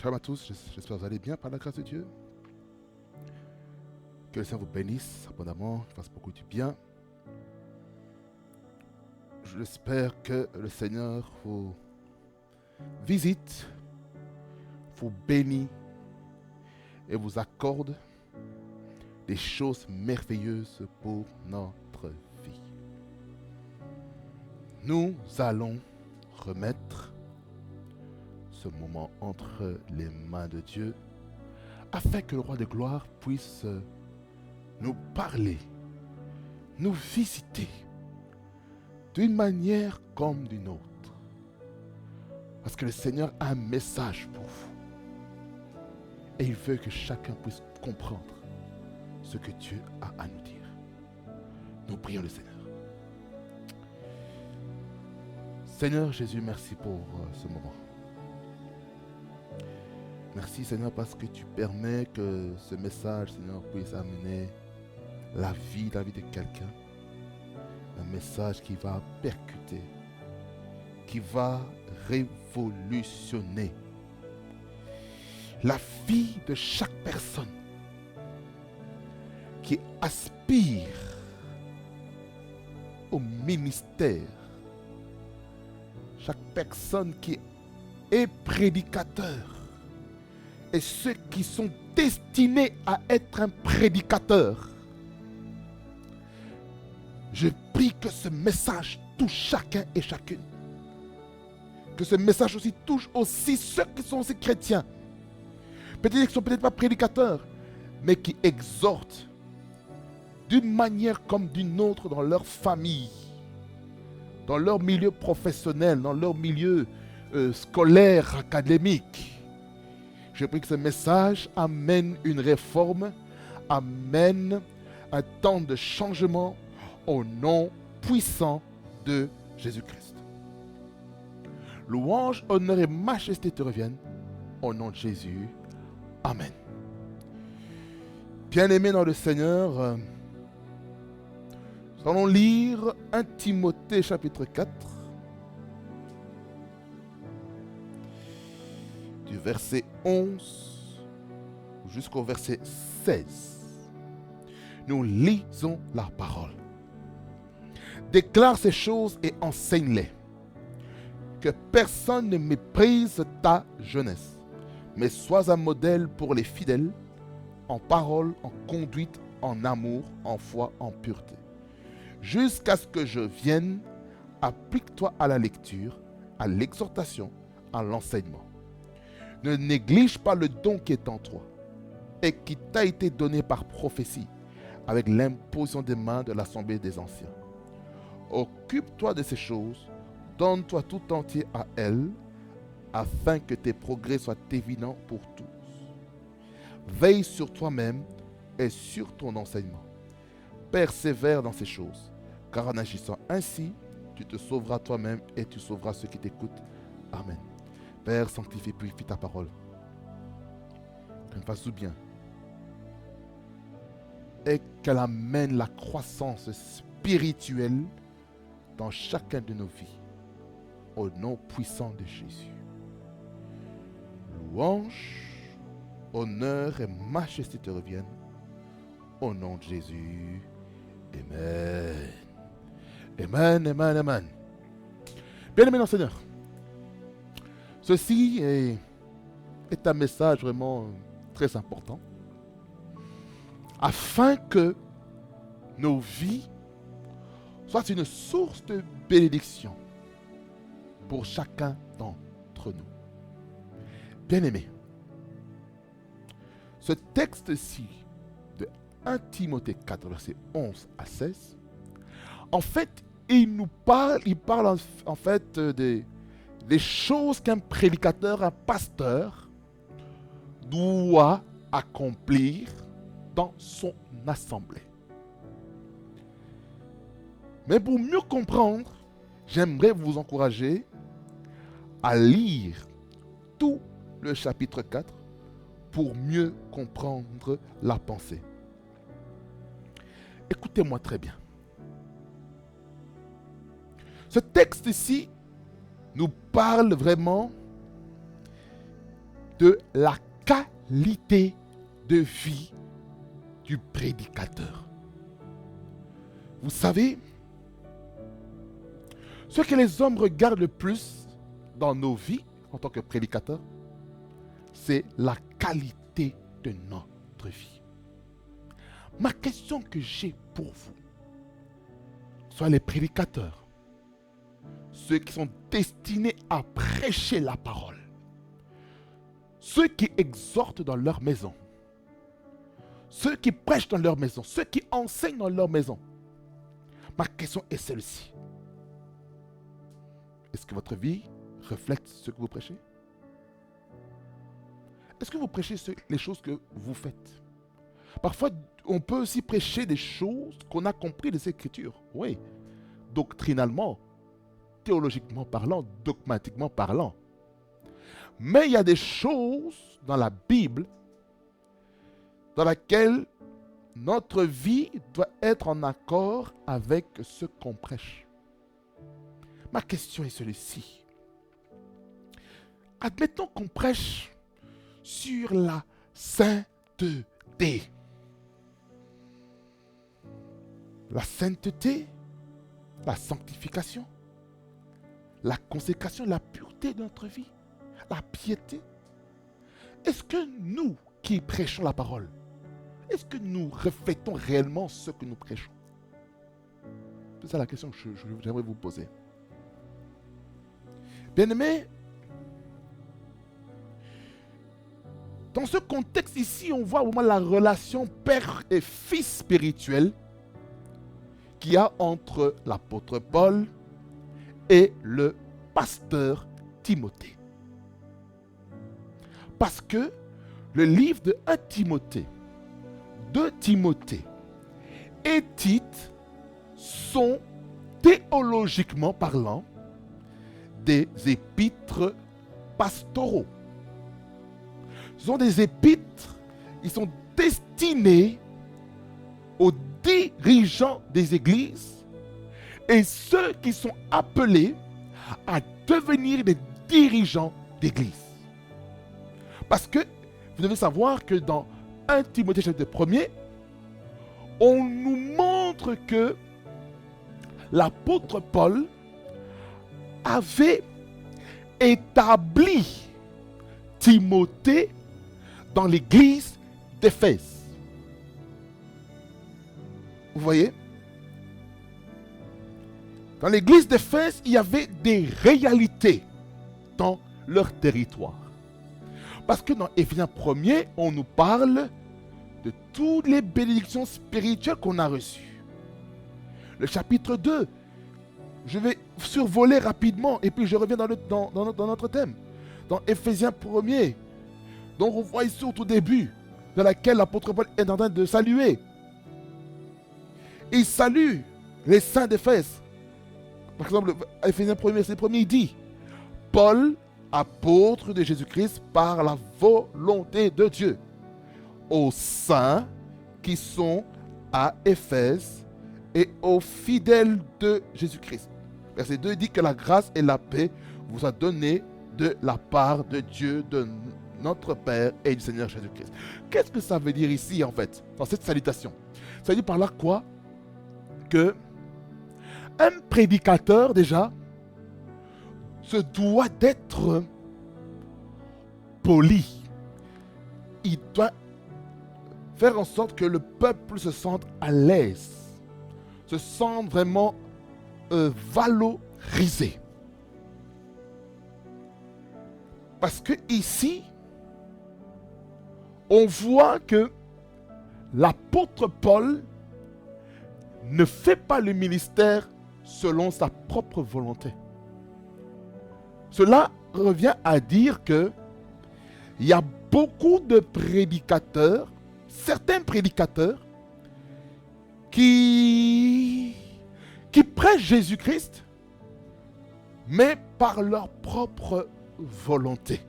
Shalom à tous, j'espère que vous allez bien par la grâce de Dieu. Que le Seigneur vous bénisse abondamment, qu'il fasse beaucoup du bien. J'espère que le Seigneur vous visite, vous bénit et vous accorde des choses merveilleuses pour notre vie. Nous allons remettre ce moment entre les mains de Dieu afin que le roi de gloire puisse nous parler, nous visiter d'une manière comme d'une autre. Parce que le Seigneur a un message pour vous. Et il veut que chacun puisse comprendre ce que Dieu a à nous dire. Nous prions le Seigneur. Seigneur Jésus, merci pour ce moment. Merci Seigneur parce que tu permets que ce message, Seigneur, puisse amener la vie de quelqu'un. Un message qui va percuter, qui va révolutionner la vie de chaque personne qui aspire au ministère. Chaque personne qui est prédicateur. Et ceux qui sont destinés à être un prédicateur. Je prie que ce message touche chacun et chacune. Que ce message aussi touche aussi ceux qui sont aussi chrétiens. Peut-être qu'ils ne sont peut-être pas prédicateurs, mais qui exhortent d'une manière comme d'une autre dans leur famille, dans leur milieu professionnel, dans leur milieu scolaire, académique. Je prie que ce message amène une réforme, amène un temps de changement au nom puissant de Jésus-Christ. Louange, honneur et majesté te reviennent au nom de Jésus. Amen. Bien-aimés dans le Seigneur, nous allons lire 1 Timothée chapitre 4. Du verset 11 jusqu'au verset 16. Nous lisons la parole. Déclare ces choses et enseigne-les. Que personne ne méprise ta jeunesse, mais sois un modèle pour les fidèles, en parole, en conduite, en amour, en foi, en pureté. Jusqu'à ce que je vienne, applique-toi à la lecture, à l'exhortation, à l'enseignement. Ne néglige pas le don qui est en toi et qui t'a été donné par prophétie avec l'imposition des mains de l'assemblée des anciens. Occupe-toi de ces choses, donne-toi tout entier à elles, afin que tes progrès soient évidents pour tous. Veille sur toi-même et sur ton enseignement. Persévère dans ces choses, car en agissant ainsi, tu te sauveras toi-même et tu sauveras ceux qui t'écoutent. Amen. Père, sanctifie, purifie ta parole. Qu'elle fasse du bien. Et qu'elle amène la croissance spirituelle dans chacun de nos vies. Au nom puissant de Jésus. Louange, honneur et majesté te reviennent. Au nom de Jésus. Amen. Amen, amen, amen. Bien-aimés dans le Seigneur. Ceci est un message vraiment très important, afin que nos vies soient une source de bénédiction pour chacun d'entre nous. Bien-aimés, ce texte-ci de 1 Timothée 4, versets 11 à 16, en fait, il parle en fait des choses qu'un prédicateur, un pasteur doit accomplir dans son assemblée. Mais pour mieux comprendre, j'aimerais vous encourager à lire tout le chapitre 4 pour mieux comprendre la pensée. Écoutez-moi très bien. Ce texte ici nous parle vraiment de la qualité de vie du prédicateur. Vous savez, ce que les hommes regardent le plus dans nos vies en tant que prédicateurs, c'est la qualité de notre vie. Ma question que j'ai pour vous, soit les prédicateurs, ceux qui sont destinés à prêcher la parole, ceux qui exhortent dans leur maison, ceux qui prêchent dans leur maison, ceux qui enseignent dans leur maison. Ma question est celle-ci. Est-ce que votre vie reflète ce que vous prêchez? Est-ce que vous prêchez les choses que vous faites? Parfois, on peut aussi prêcher des choses qu'on a compris des Écritures. Oui, doctrinalement, théologiquement parlant, dogmatiquement parlant. Mais il y a des choses dans la Bible dans lesquelles notre vie doit être en accord avec ce qu'on prêche. Ma question est celle-ci. Admettons qu'on prêche sur la sainteté. La sainteté, la sanctification, la consécration, la pureté de notre vie, la piété. Est-ce que nous qui prêchons la parole, est-ce que nous reflétons réellement ce que nous prêchons? C'est ça la question que j'aimerais vous poser. Bien-aimés, dans ce contexte ici, on voit vraiment la relation père et fils spirituel qu'il y a entre l'apôtre Paul et le pasteur Timothée. Parce que le livre de 1 Timothée, 2 Timothée et Tite sont théologiquement parlant des épîtres pastoraux. Ce sont des épîtres, ils sont destinés aux dirigeants des églises et ceux qui sont appelés à devenir des dirigeants d'église. Parce que vous devez savoir que dans 1 Timothée chapitre 1er, on nous montre que l'apôtre Paul avait établi Timothée dans l'église d'Éphèse. Vous voyez? Dans l'église d'Éphèse, il y avait des réalités dans leur territoire. Parce que dans Éphésiens 1er, on nous parle de toutes les bénédictions spirituelles qu'on a reçues. Le chapitre 2, je vais survoler rapidement et puis je reviens dans notre thème. Dans Éphésiens 1er, donc on voit ici au tout début, dans laquelle l'apôtre Paul est en train de saluer. Il salue les saints d'Éphèse. Par exemple, Éphésiens 1er, verset 1er, il dit « Paul, apôtre de Jésus-Christ par la volonté de Dieu, aux saints qui sont à Éphèse et aux fidèles de Jésus-Christ. » Verset 2 dit que la grâce et la paix vous a donné de la part de Dieu, de notre Père et du Seigneur Jésus-Christ. Qu'est-ce que ça veut dire ici en fait, dans cette salutation? Ça veut dire par là quoi? Que un prédicateur déjà se doit d'être poli. Il doit faire en sorte que le peuple se sente à l'aise, se sente vraiment valorisé. Parce que ici, on voit que l'apôtre Paul ne fait pas le ministère selon sa propre volonté. Cela revient à dire que il y a beaucoup de prédicateurs, certains prédicateurs, qui prêchent Jésus-Christ, mais par leur propre volonté.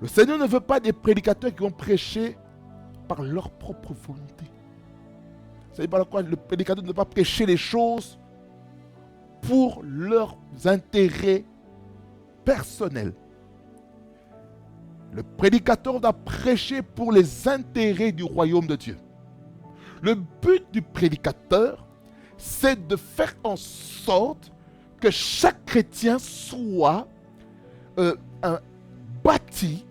Le Seigneur ne veut pas des prédicateurs qui vont prêcher par leur propre volonté. Vous savez par quoi le prédicateur ne doit pas prêcher les choses pour leurs intérêts personnels. Le prédicateur doit prêcher pour les intérêts du royaume de Dieu. Le but du prédicateur, c'est de faire en sorte que chaque chrétien soit bâti,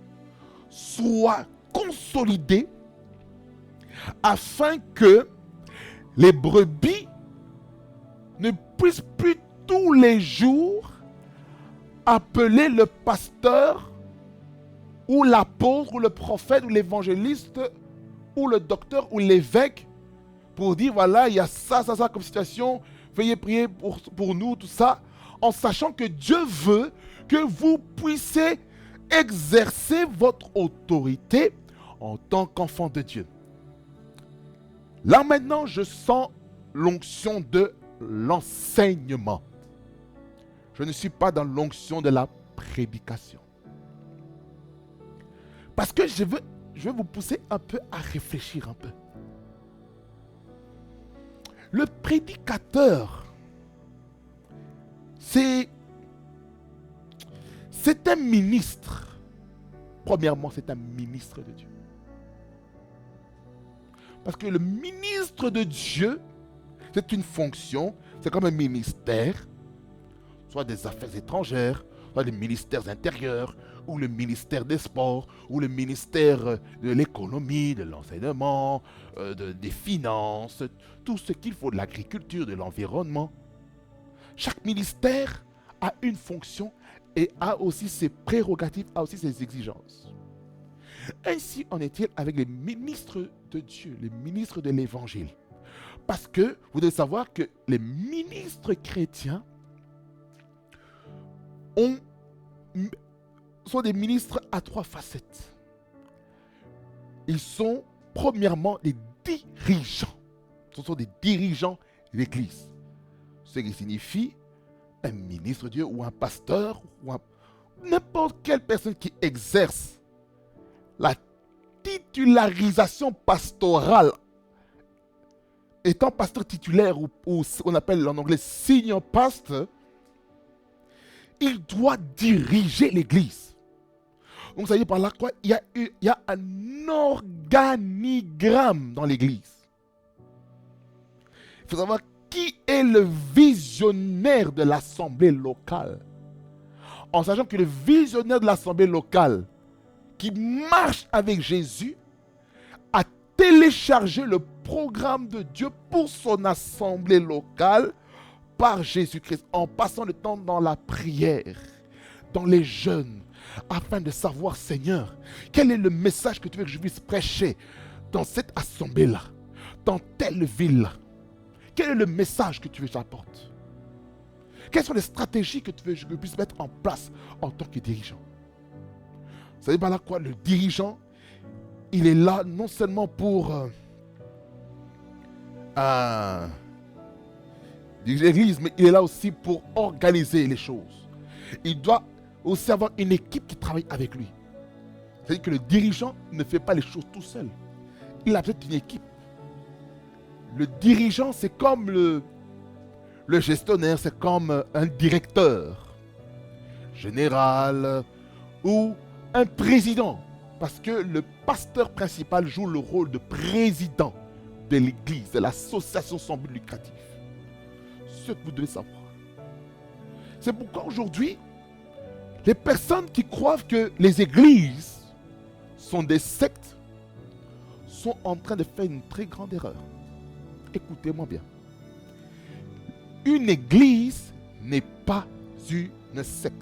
soit consolidé, afin que les brebis ne puissent plus tous les jours appeler le pasteur ou l'apôtre ou le prophète ou l'évangéliste ou le docteur ou l'évêque pour dire voilà, il y a ça comme situation, veuillez prier pour nous, tout ça, en sachant que Dieu veut que vous puissiez exercer votre autorité en tant qu'enfant de Dieu. Là maintenant, je sens l'onction de l'enseignement. Je ne suis pas dans l'onction de la prédication. Parce que je veux vous pousser un peu à réfléchir un peu. Le prédicateur, c'est un ministre. Premièrement, c'est un ministre de Dieu. Parce que le ministre de Dieu, c'est une fonction, c'est comme un ministère, soit des affaires étrangères, soit des ministères intérieurs, ou le ministère des sports, ou le ministère de l'économie, de l'enseignement, des finances, tout ce qu'il faut, de l'agriculture, de l'environnement. Chaque ministère a une fonction et a aussi ses prérogatives, a aussi ses exigences. Ainsi en est-il avec les ministres de Dieu, les ministres de l'Évangile. Parce que vous devez savoir que les ministres chrétiens sont des ministres à 3 facettes. Ils sont premièrement des dirigeants. Ce sont des dirigeants de l'Église. Ce qui signifie un ministre de Dieu ou un pasteur ou n'importe quelle personne qui exerce la titularisation pastorale. Étant pasteur titulaire ou ce qu'on appelle en anglais senior pastor, il doit diriger l'Église. Donc ça veut dire par là quoi? Il y a un organigramme dans l'Église. Il faut savoir qui est le visionnaire de l'assemblée locale. En sachant que le visionnaire de l'assemblée locale qui marche avec Jésus a téléchargé le programme de Dieu pour son assemblée locale par Jésus-Christ, en passant le temps dans la prière, dans les jeûnes, afin de savoir, Seigneur, quel est le message que tu veux que je puisse prêcher dans cette assemblée-là, dans telle ville-là. Quel est le message que tu veux que j'apporte? Quelles sont les stratégies que tu veux que je puisse mettre en place en tant que dirigeant? Vous savez, par là quoi, le dirigeant, il est là non seulement pour diriger l'Église, mais il est là aussi pour organiser les choses. Il doit aussi avoir une équipe qui travaille avec lui. C'est-à-dire que le dirigeant ne fait pas les choses tout seul. Il a peut-être une équipe. Le dirigeant, c'est comme le gestionnaire, c'est comme un directeur général ou un président. Parce que le pasteur principal joue le rôle de président de l'Église, de l'association sans but lucratif. Ce que vous devez savoir. C'est pourquoi aujourd'hui, les personnes qui croient que les églises sont des sectes sont en train de faire une très grande erreur. Écoutez-moi bien. Une église n'est pas une secte.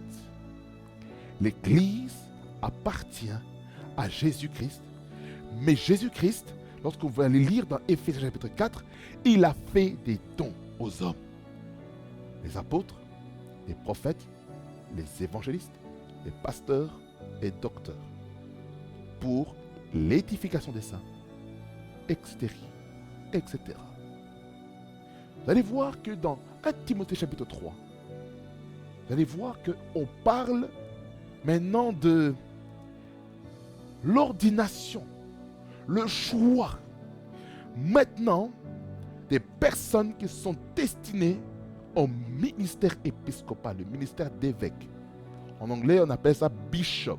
L'église appartient à Jésus-Christ. Mais Jésus-Christ, lorsque vous allez lire dans Éphésiens chapitre 4, il a fait des dons aux hommes. Les apôtres, les prophètes, les évangélistes, les pasteurs et docteurs. Pour l'édification des saints, etc. etc. Vous allez voir que dans 1 Timothée chapitre 3, vous allez voir qu'on parle maintenant de l'ordination, le choix maintenant des personnes qui sont destinées au ministère épiscopal, le ministère d'évêque. En anglais, on appelle ça bishop.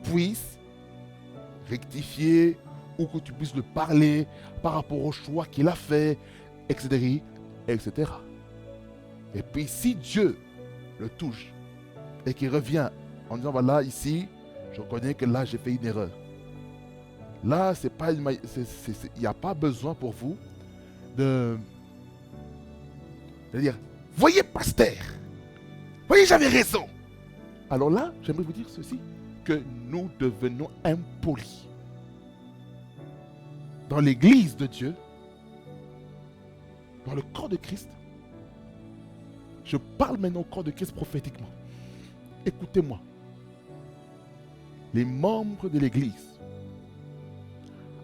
puisses rectifier ou que tu puisses le parler par rapport au choix qu'il a fait, etc., etc. Et puis si Dieu le touche et qu'il revient en disant voilà, ici, je reconnais que là j'ai fait une erreur. Là, c'est pas il n'y a pas besoin pour vous de dire voyez pasteur, voyez j'avais raison. Alors là, j'aimerais vous dire ceci, que nous devenons impolis. Dans l'église de Dieu, dans le corps de Christ, je parle maintenant au corps de Christ prophétiquement. Écoutez-moi. Les membres de l'église,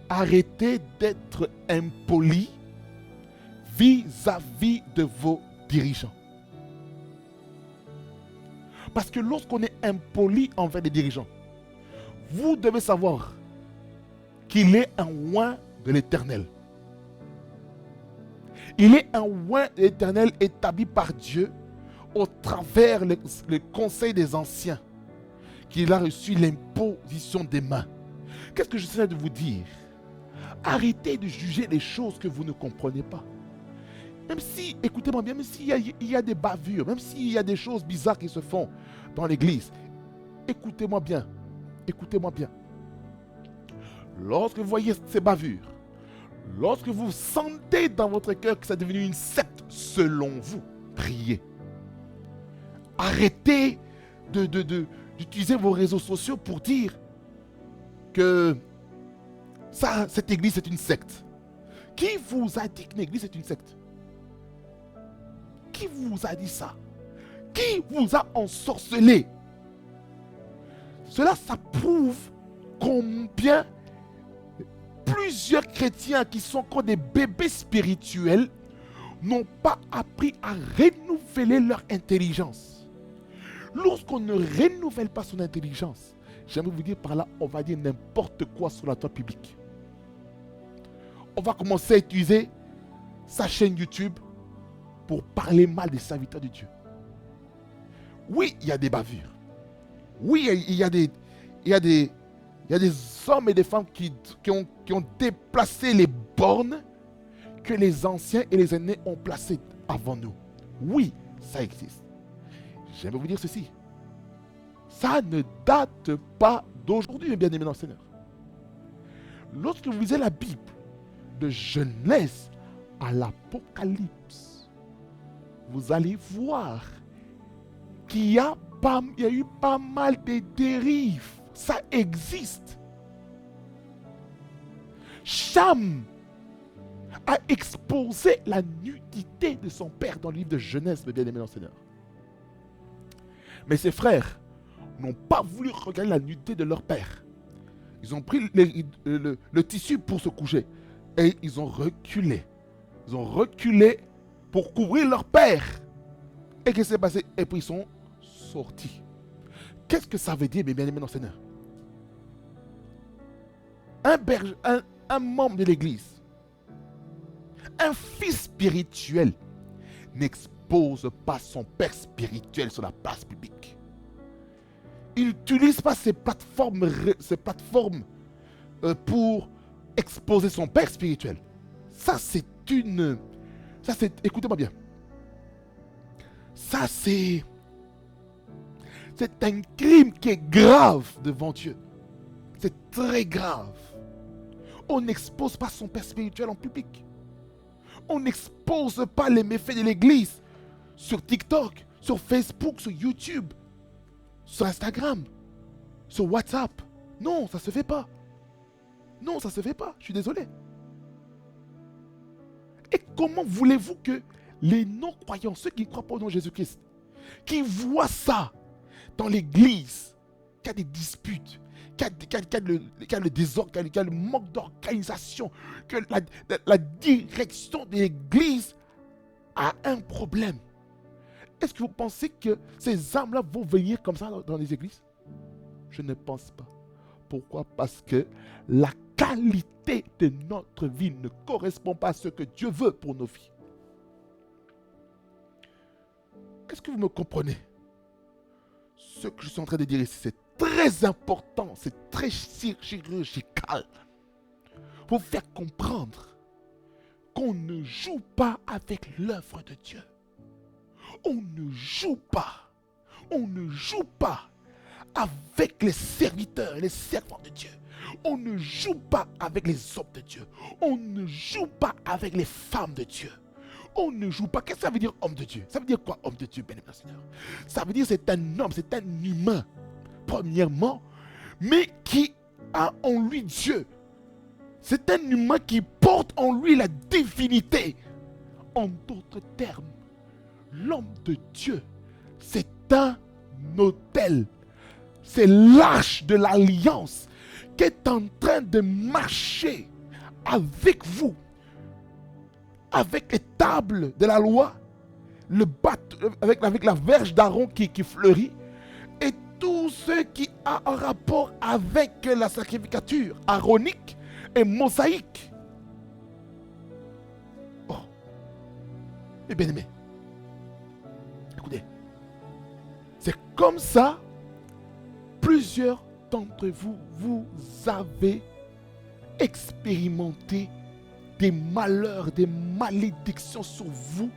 arrêtez d'être impolis vis-à-vis de vos dirigeants. Parce que lorsqu'on est impoli envers les dirigeants, vous devez savoir qu'il est un oint de l'Éternel. Il est un oint de l'Éternel établi par Dieu au travers le conseil des anciens, qu'il a reçu l'imposition des mains. Qu'est-ce que j'essaie de vous dire? Arrêtez de juger les choses que vous ne comprenez pas. Même si, écoutez-moi bien, même s'il y a des bavures, même s'il y a des choses bizarres qui se font dans l'église, écoutez-moi bien, écoutez-moi bien. Lorsque vous voyez ces bavures, lorsque vous sentez dans votre cœur que ça est devenu une secte selon vous, priez. Arrêtez d'utiliser vos réseaux sociaux pour dire que cette église est une secte. Qui vous a dit qu'une église est une secte? Qui vous a dit ça? Qui vous a ensorcelé? Cela, ça prouve combien plusieurs chrétiens qui sont comme des bébés spirituels n'ont pas appris à renouveler leur intelligence. Lorsqu'on ne renouvelle pas son intelligence, j'aimerais vous dire par là, on va dire n'importe quoi sur la toile publique. On va commencer à utiliser sa chaîne YouTube pour parler mal des serviteurs de Dieu. Oui, il y a des bavures. Oui, il y a des hommes et des femmes qui ont déplacé les bornes que les anciens et les aînés ont placées avant nous. Oui, ça existe. J'aimerais vous dire ceci. Ça ne date pas d'aujourd'hui, mes bien-aimés dans le Seigneur. Lorsque vous lisez la Bible, de Genèse à l'Apocalypse, vous allez voir qu'il y a eu pas mal de dérives. Ça existe. Cham a exposé la nudité de son père dans le livre de Genèse, mes bien-aimés dans le Seigneur. Mais ses frères n'ont pas voulu regarder la nudité de leur père. Ils ont pris le tissu pour se coucher et ils ont reculé. Ils ont reculé pour couvrir leur père. Et qu'est-ce qui s'est passé? Et puis ils sont sortis. Qu'est-ce que ça veut dire, mes bien-aimés dans le Seigneur? Un membre de l'église, un fils spirituel, n'expose pas son père spirituel sur la place publique. Il n'utilise pas ces plateformes pour exposer son père spirituel. Écoutez-moi bien. C'est un crime qui est grave devant Dieu. C'est très grave. On n'expose pas son père spirituel en public. On n'expose pas les méfaits de l'église sur TikTok, sur Facebook, sur YouTube, sur Instagram, sur WhatsApp. Non, ça ne se fait pas. Non, ça ne se fait pas. Je suis désolé. Et comment voulez-vous que les non-croyants, ceux qui ne croient pas au nom de Jésus-Christ, qui voient ça dans l'église, qu'il y a des disputes, qu'il y a le désordre, qu'il y a le manque d'organisation, que la direction de l'église a un problème. Est-ce que vous pensez que ces âmes-là vont venir comme ça dans les églises? Je ne pense pas. Pourquoi? Parce que la qualité de notre vie ne correspond pas à ce que Dieu veut pour nos vies. Est-ce que vous me comprenez? ce que je suis en train de dire ici, c'est très important, c'est très chirurgical. Pour faire comprendre qu'on ne joue pas avec l'œuvre de Dieu. On ne joue pas. On ne joue pas avec les serviteurs et les servantes de Dieu. On ne joue pas avec les hommes de Dieu. On ne joue pas avec les femmes de Dieu. On ne joue pas. Qu'est-ce que ça veut dire homme de Dieu? Ça veut dire quoi homme de Dieu, bien-aimé Seigneur? Ça veut dire c'est un homme, c'est un humain, premièrement, mais qui a en lui Dieu. C'est un humain qui porte en lui la divinité. En d'autres termes, l'homme de Dieu, c'est un autel. C'est l'arche de l'alliance qui est en train de marcher avec vous, avec les tables de la loi, le bateau, avec la verge d'Aaron qui fleurit, et tout ce qui a un rapport avec la sacrificature aaronique et mosaïque. Oh, mes bien-aimés, écoutez, c'est comme ça, plusieurs d'entre vous, vous avez expérimenté des malheurs, des malédictions sur vous,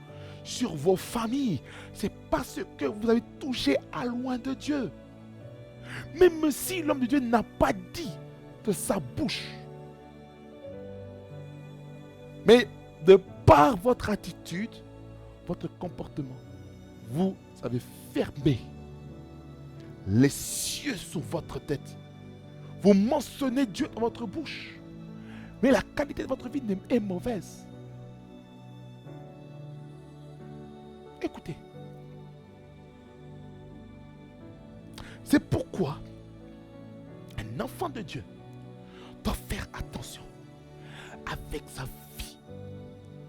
sur vos familles. C'est parce que vous avez touché à loin de Dieu. Même si l'homme de Dieu n'a pas dit de sa bouche. Mais de par votre attitude, votre comportement, vous avez fermé les cieux sur votre tête. Vous mentionnez Dieu dans votre bouche. Mais la qualité de votre vie est mauvaise. Écoutez. C'est pourquoi un enfant de Dieu doit faire attention avec sa vie,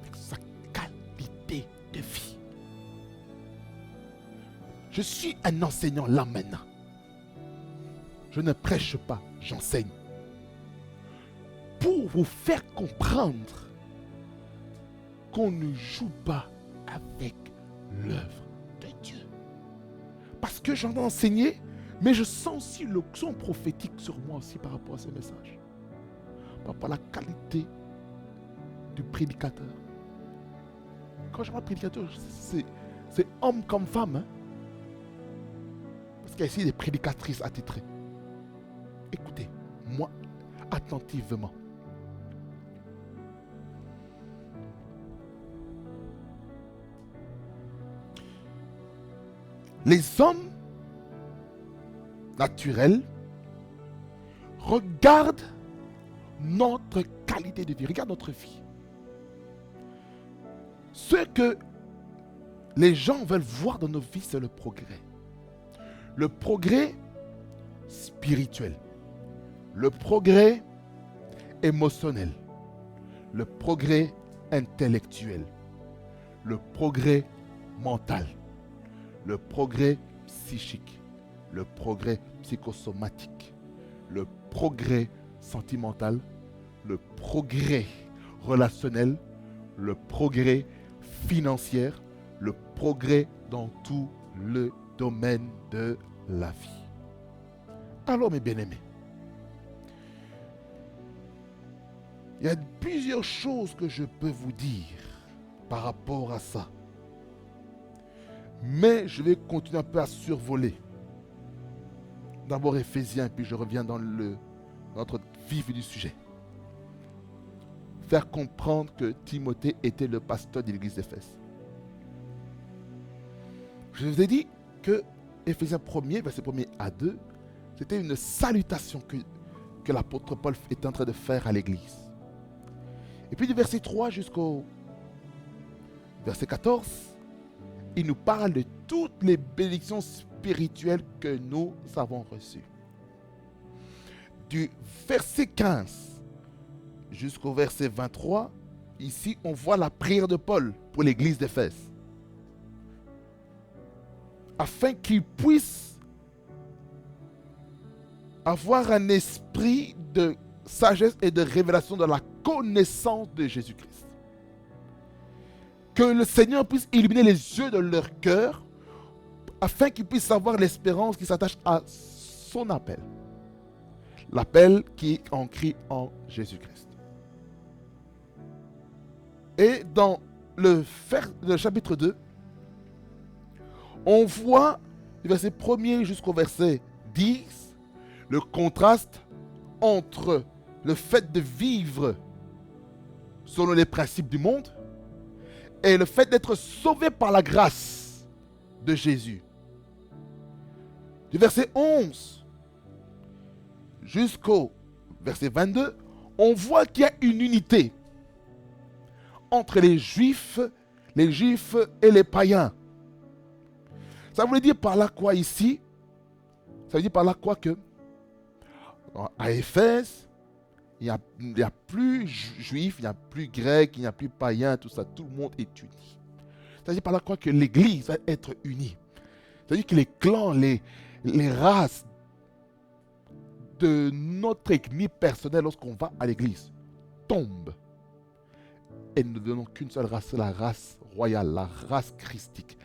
avec sa qualité de vie. Je suis un enseignant là maintenant. Je ne prêche pas, j'enseigne. Pour vous faire comprendre qu'on ne joue pas avec l'œuvre de Dieu. Parce que j'en ai enseigné, mais je sens aussi l'onction prophétique sur moi aussi par rapport à ce message. Par rapport à la qualité du prédicateur. Quand je parle prédicateur, c'est homme comme femme. Hein? Parce qu'il y a ici des prédicatrices attitrées. Écoutez, moi, attentivement. Les hommes naturels regardent notre qualité de vie, regardent notre vie. Ce que les gens veulent voir dans nos vies, c'est le progrès. Le progrès spirituel, le progrès émotionnel, le progrès intellectuel, le progrès mental, le progrès psychique, le progrès psychosomatique, le progrès sentimental, le progrès relationnel, le progrès financier, le progrès dans tout le domaine de la vie. Alors mes bien-aimés, il y a plusieurs choses que je peux vous dire par rapport à ça. Mais je vais continuer un peu à survoler. D'abord Éphésiens, puis je reviens dans notre vif du sujet. Faire comprendre que Timothée était le pasteur de l'église d'Éphèse. Je vous ai dit que Éphésiens 1er, verset 1er à 2, c'était une salutation que l'apôtre Paul est en train de faire à l'église. Et puis du verset 3 jusqu'au verset 14, il nous parle de toutes les bénédictions spirituelles que nous avons reçues. Du verset 15 jusqu'au verset 23, ici on voit la prière de Paul pour l'église d'Éphèse. Afin qu'il puisse avoir un esprit de sagesse et de révélation dans la connaissance de Jésus-Christ. Que le Seigneur puisse illuminer les yeux de leur cœur afin qu'il puisse savoir l'espérance qui s'attache à son appel. L'appel qui est ancré en Jésus-Christ. Et dans le chapitre 2, on voit du verset 1er jusqu'au verset 10, le contraste entre le fait de vivre selon les principes du monde et le fait d'être sauvé par la grâce de Jésus. Du verset 11 jusqu'au verset 22, on voit qu'il y a une unité entre les Juifs et les païens. Ça veut dire par là quoi ici? Ça veut dire par là quoi que à Éphèse, il n'y a plus juif, il n'y a plus grec, il n'y a plus païen, tout ça, tout le monde est uni. Ça veut dire par là quoi que l'Église va être unie. Ça veut dire que les clans, les races de notre ethnie personnelle lorsqu'on va à l'Église tombent. Et nous ne devenons qu'une seule race, c'est la race royale, la race christique,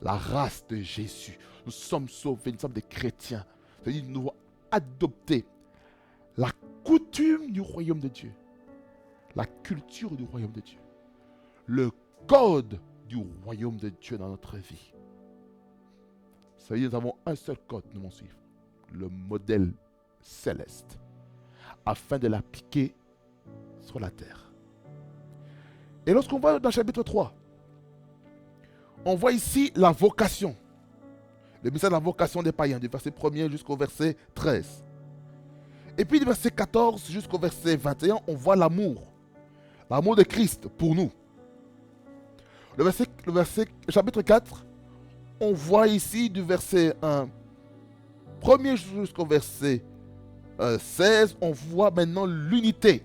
la race de Jésus. Nous sommes sauvés, nous sommes des chrétiens. Ça veut dire que nous devons adopter la coutume du royaume de Dieu, la culture du royaume de Dieu, le code du royaume de Dieu dans notre vie. Ça veut dire que nous avons un seul code, nous devons suivre, le modèle céleste, afin de l'appliquer sur la terre. Et lorsqu'on va dans le chapitre 3, on voit ici la vocation, le message de la vocation des païens, du verset 1er jusqu'au verset 13. Et puis du verset 14 jusqu'au verset 21, on voit l'amour de Christ pour nous. Le chapitre 4, on voit ici du verset 1er jusqu'au verset 16, on voit maintenant l'unité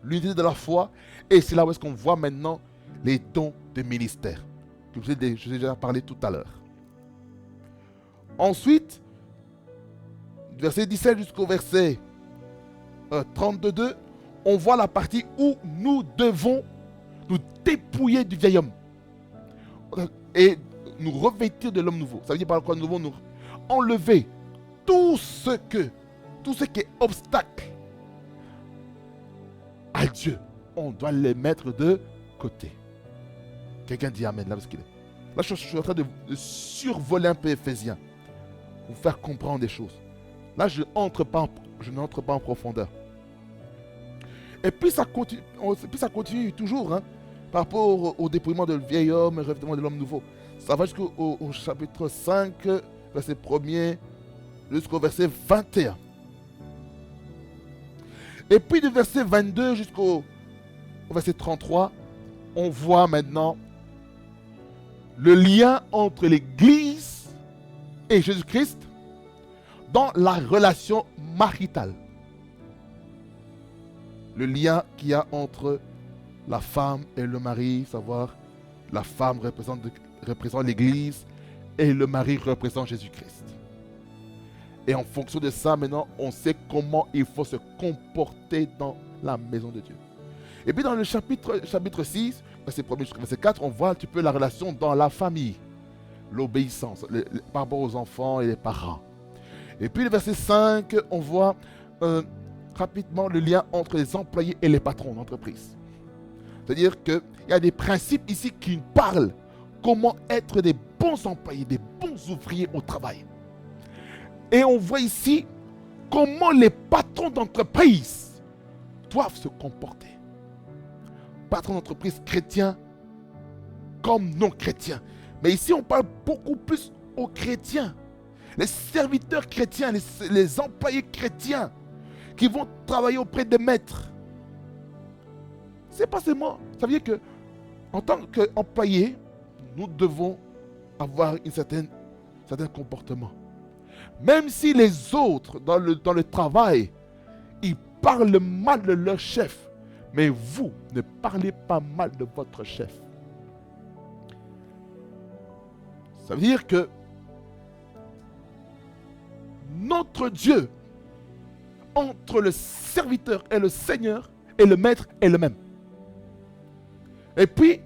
de la foi. Et c'est là où est-ce qu'on voit maintenant les dons de ministère, que je vous ai déjà parlé tout à l'heure. Ensuite, du verset 17 jusqu'au verset 32, on voit la partie où nous devons nous dépouiller du vieil homme et nous revêtir de l'homme nouveau. Ça veut dire par quoi nous devons nous enlever tout ce qui est obstacle à Dieu. On doit les mettre de côté. Quelqu'un dit Amen là parce qu'il est. Là je suis en train de survoler un peu Éphésiens pour vous faire comprendre des choses. Là je n'entre pas en profondeur. Et puis ça continue toujours par rapport au dépouillement de vieil homme et au revêtement de l'homme nouveau. Ça va jusqu'au chapitre 5, verset 1er, jusqu'au verset 21. Et puis du verset 22 jusqu'au verset 33, on voit maintenant le lien entre l'Église et Jésus-Christ dans la relation maritale. Le lien qu'il y a entre la femme et le mari, savoir la femme représente l'Église et le mari représente Jésus-Christ. Et en fonction de ça, maintenant, on sait comment il faut se comporter dans la maison de Dieu. Et puis dans le chapitre 6, verset 1 jusqu'au verset 4, on voit un petit peu la relation dans la famille, l'obéissance par rapport aux enfants et les parents. Et puis le verset 5, on voit rapidement le lien entre les employés et les patrons d'entreprise. C'est-à-dire qu'il y a des principes ici qui parlent comment être des bons employés, des bons ouvriers au travail. Et on voit ici comment les patrons d'entreprise doivent se comporter. Patrons d'entreprise chrétiens comme non chrétiens. Mais ici, on parle beaucoup plus aux chrétiens. Les serviteurs chrétiens, les employés chrétiens qui vont travailler auprès des maîtres. C'est pas seulement. Ça veut dire que en tant qu'employés, nous devons avoir un certain comportement. Même si les autres, dans le travail, ils parlent mal de leur chef, mais vous, ne parlez pas mal de votre chef. Ça veut dire que notre Dieu, entre le serviteur et le Seigneur et le maître, est le même. Et puis,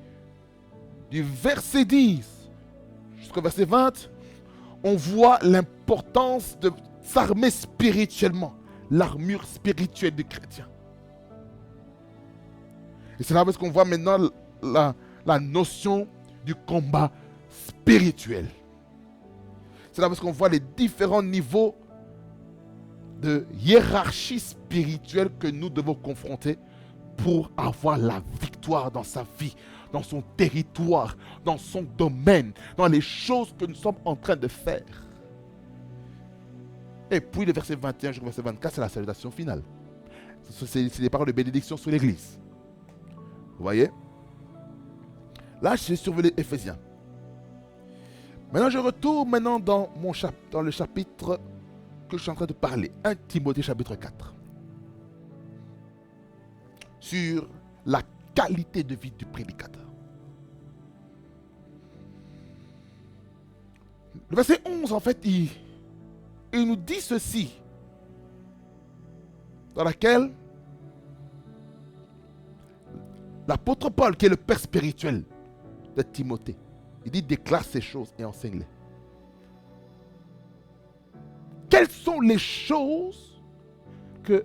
du verset 10 jusqu'au verset 20, on voit l'importance de s'armer spirituellement, l'armure spirituelle du chrétien. Et c'est là parce qu'on voit maintenant la notion du combat spirituel. C'est là parce qu'on voit les différents niveaux de hiérarchie spirituelle que nous devons confronter pour avoir la victoire dans sa vie, dans son territoire, dans son domaine, dans les choses que nous sommes en train de faire. Et puis le verset 21 jusqu'au verset 24, c'est la salutation finale. C'est des paroles de bénédiction sur l'Église. Vous voyez? Là, j'ai survolé Éphésiens. Maintenant, je retourne dans le chapitre que je suis en train de parler. 1 Timothée chapitre 4. Sur la qualité de vie du prédicateur. Le verset 11, en fait, il nous dit ceci. Dans laquelle l'apôtre Paul, qui est le père spirituel de Timothée, il dit déclare ces choses et enseigne-les. Quelles sont les choses que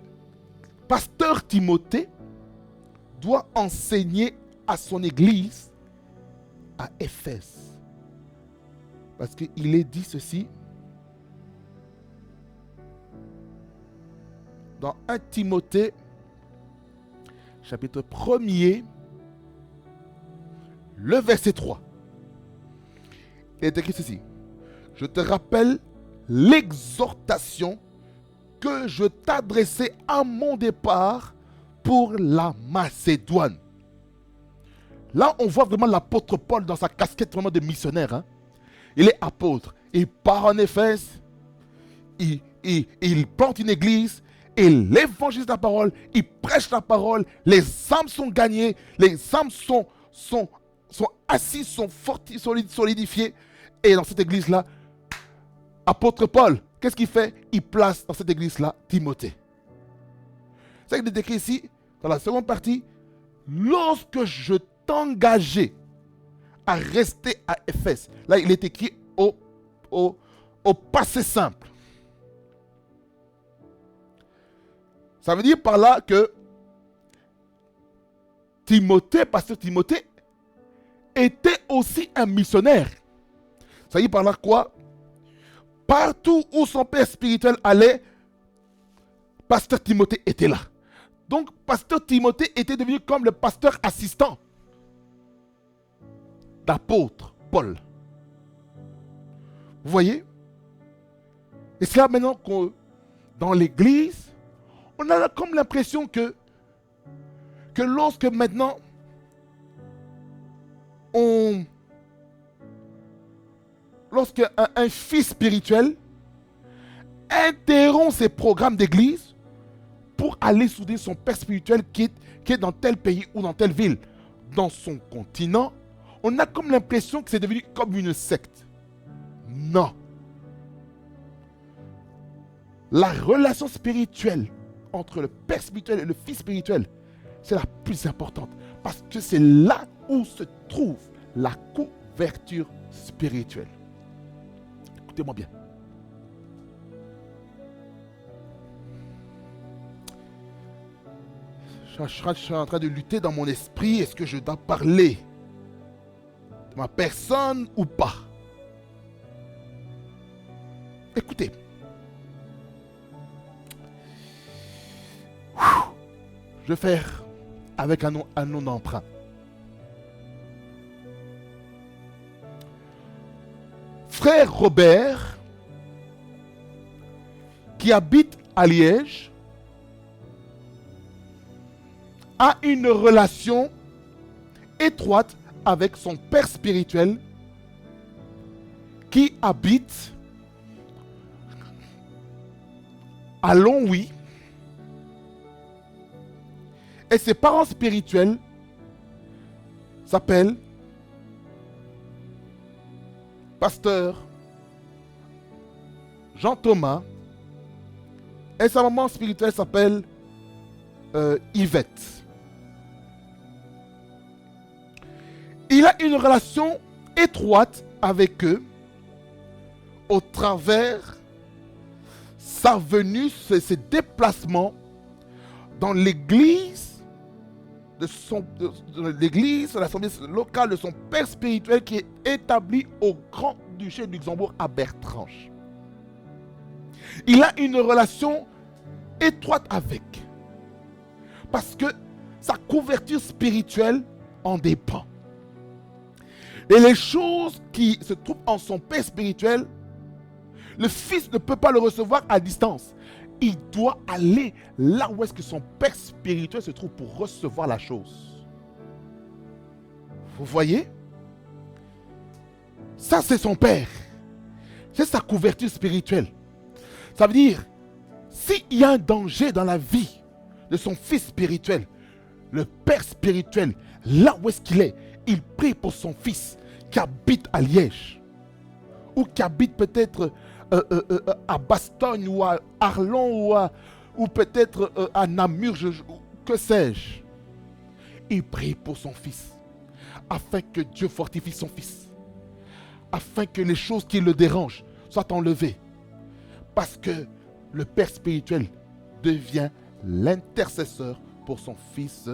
pasteur Timothée doit enseigner à son église à Éphèse? Parce qu'il est dit ceci dans 1 Timothée chapitre 1er, le verset 3. Il est écrit ceci. Je te rappelle l'exhortation que je t'adressais à mon départ pour la Macédoine. Là, on voit vraiment l'apôtre Paul dans sa casquette vraiment de missionnaire. Hein. Il est apôtre. Il part en Éphèse. Il plante une église. Il évangélise la parole. Il prêche la parole. Les âmes sont gagnées. Les âmes sont assises, sont solidifiées. Et dans cette église-là, apôtre Paul, qu'est-ce qu'il fait? Il place dans cette église-là Timothée. C'est ce qu'il est écrit ici, dans la seconde partie. Lorsque je t'engageais à rester à Éphèse. Là, il est écrit au passé simple. Ça veut dire par là que Timothée, pasteur Timothée, était aussi un missionnaire. Ça veut dire par là quoi? Partout où son père spirituel allait, pasteur Timothée était là. Donc, pasteur Timothée était devenu comme le pasteur assistant d'apôtre Paul. Vous voyez? Et c'est là maintenant que dans l'église, on a comme l'impression que lorsque maintenant lorsque un fils spirituel interrompt ses programmes d'église pour aller souder son père spirituel qui est dans tel pays ou dans telle ville, dans son continent, on a comme l'impression que c'est devenu comme une secte. Non. La relation spirituelle entre le père spirituel et le fils spirituel, c'est la plus importante. Parce que c'est là où se trouve la couverture spirituelle. Écoutez-moi bien. Je suis en train de lutter dans mon esprit. Est-ce que je dois parler de ma personne ou pas? Écoutez. Je vais faire avec un nom d'emprunt. Frère Robert, qui habite à Liège, a une relation étroite avec son père spirituel qui habite à Longwy. Et ses parents spirituels s'appellent pasteur Jean-Thomas. Et sa maman spirituelle s'appelle Yvette. Il a une relation étroite avec eux au travers sa venue, ses déplacements dans l'église de l'église, l'assemblée locale de son père spirituel qui est établi au Grand-Duché du Luxembourg à Bertrange. Il a une relation étroite avec, parce que sa couverture spirituelle en dépend. Et les choses qui se trouvent en son père spirituel, le fils ne peut pas le recevoir à distance. Il doit aller là où est-ce que son père spirituel se trouve pour recevoir la chose. Vous voyez? Ça, c'est son père. C'est sa couverture spirituelle. Ça veut dire, s'il y a un danger dans la vie de son fils spirituel, le père spirituel, là où est-ce qu'il est, il prie pour son fils qui habite à Liège, ou qui habite peut-être à Bastogne, ou à Arlon, ou peut-être à Namur, que sais-je. Il prie pour son fils, afin que Dieu fortifie son fils, afin que les choses qui le dérangent soient enlevées. Parce que le père spirituel devient l'intercesseur pour son fils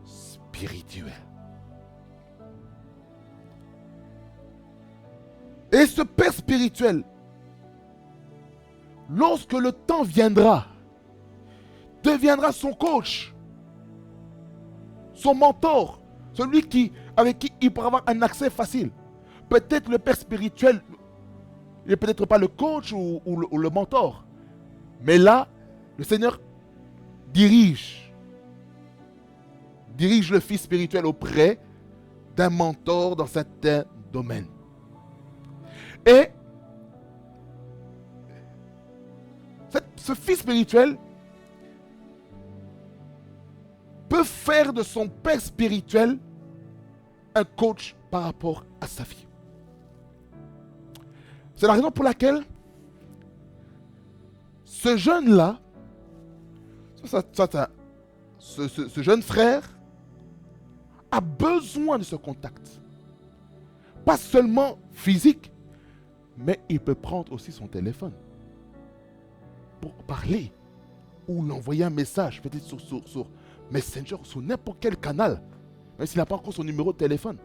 spirituel. Et ce père spirituel, lorsque le temps viendra, deviendra son coach, son mentor, celui avec qui il pourra avoir un accès facile. Peut-être le père spirituel, il n'est peut-être pas le coach ou le mentor, mais là, le Seigneur dirige le fils spirituel auprès d'un mentor dans certains domaines. Et ce fils spirituel peut faire de son père spirituel un coach par rapport à sa vie. C'est la raison pour laquelle ce jeune-là, ce jeune frère a besoin de ce contact. Pas seulement physique, mais il peut prendre aussi son téléphone pour parler ou lui envoyer un message, peut-être sur Messenger, sur n'importe quel canal, même s'il n'a pas encore son numéro de téléphone.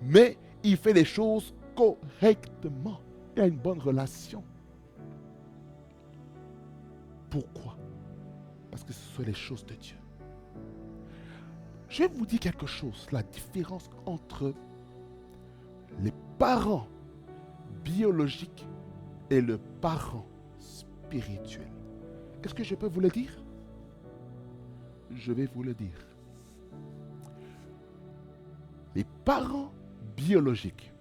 Mais il fait les choses correctement. Il a une bonne relation. Pourquoi? Parce que ce sont les choses de Dieu. Je vais vous dire quelque chose, la différence entre les parents biologiques et le parent spirituel. Est-ce que je peux vous le dire? Je vais vous le dire. Les parents biologiques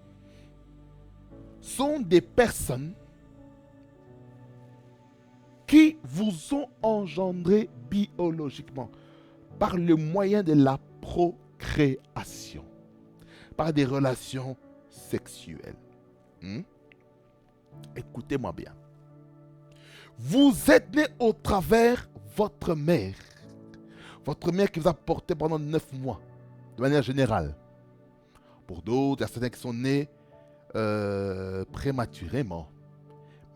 sont des personnes qui vous ont engendré biologiquement par le moyen de la procréation, par des relations sexuelles. Écoutez-moi bien. Vous êtes né au travers votre mère. Votre mère qui vous a porté pendant 9 mois, de manière générale. Pour d'autres, il y a certains qui sont nés prématurément,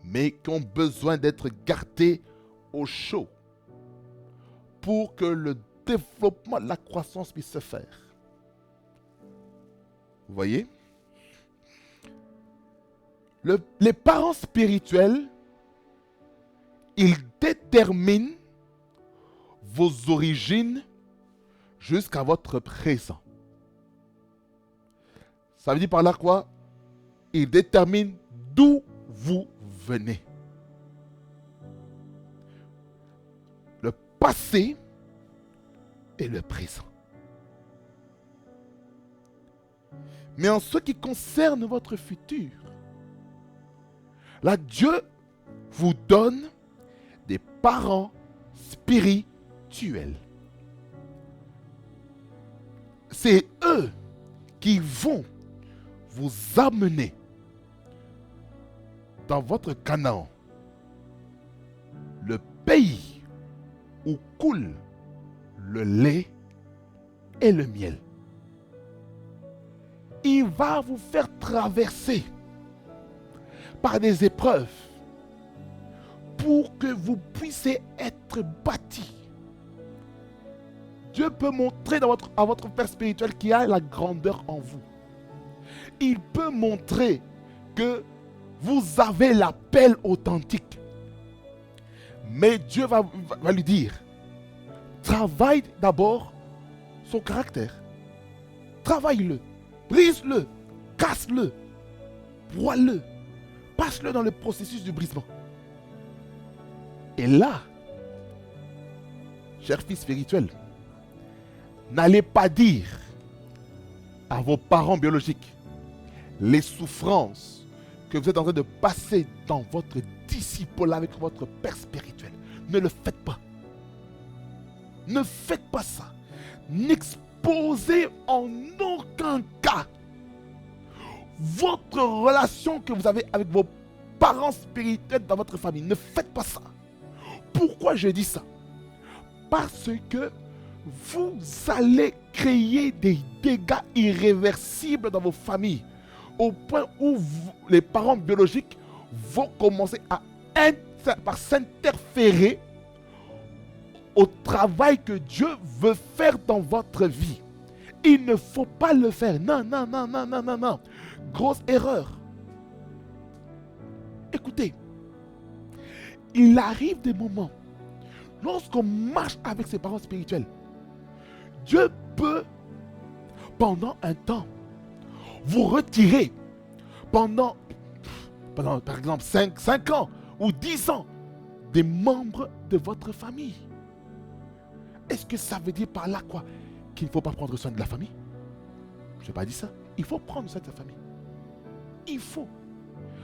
mais qui ont besoin d'être gardés au chaud pour que le développement, la croissance puisse se faire. Vous voyez? Les parents spirituels, ils déterminent vos origines jusqu'à votre présent. Ça veut dire par là quoi? Ils déterminent d'où vous venez. Le passé et le présent. Mais en ce qui concerne votre futur, là, Dieu vous donne des parents spirituels. C'est eux qui vont vous amener dans votre Canaan, le pays où coule le lait et le miel. Il va vous faire traverser par des épreuves, pour que vous puissiez être bâtis. Dieu peut montrer à votre père spirituel qu'il y a la grandeur en vous. Il peut montrer que vous avez l'appel authentique. Mais Dieu va lui dire, travaille d'abord son caractère. Travaille-le, brise-le, casse-le, broie-le, passe-le dans le processus du brisement. Et là, cher fils spirituel, n'allez pas dire à vos parents biologiques les souffrances que vous êtes en train de passer dans votre disciple avec votre père spirituel. Ne le faites pas. Ne faites pas ça. N'exposez en aucun cas votre relation que vous avez avec vos parents spirituels dans votre famille. Ne faites pas ça. Pourquoi je dis ça? Parce que vous allez créer des dégâts irréversibles dans vos familles, au point où les parents biologiques vont commencer à s'interférer au travail que Dieu veut faire dans votre vie. Il ne faut pas le faire. Non, non, non, non, non, non, non. Grosse erreur. Écoutez, il arrive des moments, lorsqu'on marche avec ses parents spirituels, Dieu peut, pendant un temps, vous retirer pendant par exemple 5 ans ou 10 ans des membres de votre famille. Est-ce que ça veut dire par là quoi? Qu'il ne faut pas prendre soin de la famille? Je n'ai pas dit ça. Il faut prendre soin de sa famille. Il faut.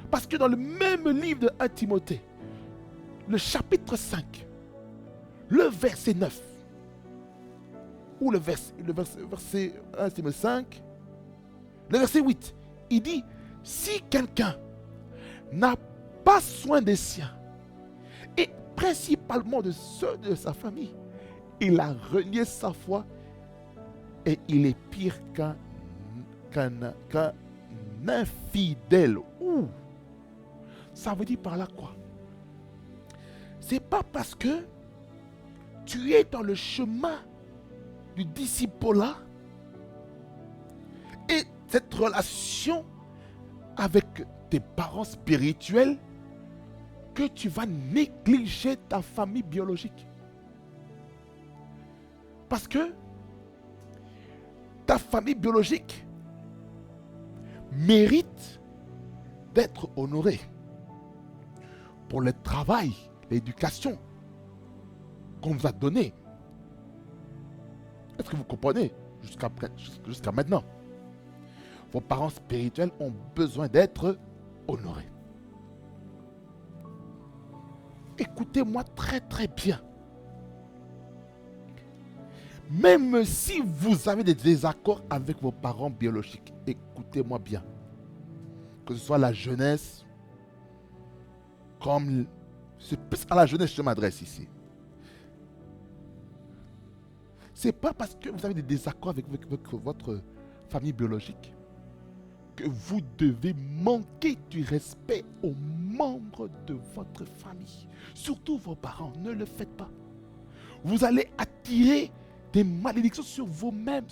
Parce que dans le même livre de 1 Timothée, le chapitre 5, le verset 9, ou le verset 1 Timothée 5, le verset 8, il dit, si quelqu'un n'a pas soin des siens, et principalement de ceux de sa famille, il a renié sa foi et il est pire qu'un infidèle. Ouh. Ça veut dire par là quoi? C'est pas parce que tu es dans le chemin du disciple-là et cette relation avec tes parents spirituels que tu vas négliger ta famille biologique. Parce que ta famille biologique mérite d'être honorée pour le travail, l'éducation qu'on vous a donné. Est-ce que vous comprenez jusqu'à maintenant? Vos parents spirituels ont besoin d'être honorés. Écoutez-moi très très bien. Même si vous avez des désaccords avec vos parents biologiques, écoutez-moi bien. Que ce soit la jeunesse, comme c'est plus à la jeunesse que je m'adresse ici. C'est pas parce que vous avez des désaccords avec votre famille biologique que vous devez manquer du respect aux membres de votre famille. Surtout vos parents, ne le faites pas. Vous allez attirer des malédictions sur vous-même.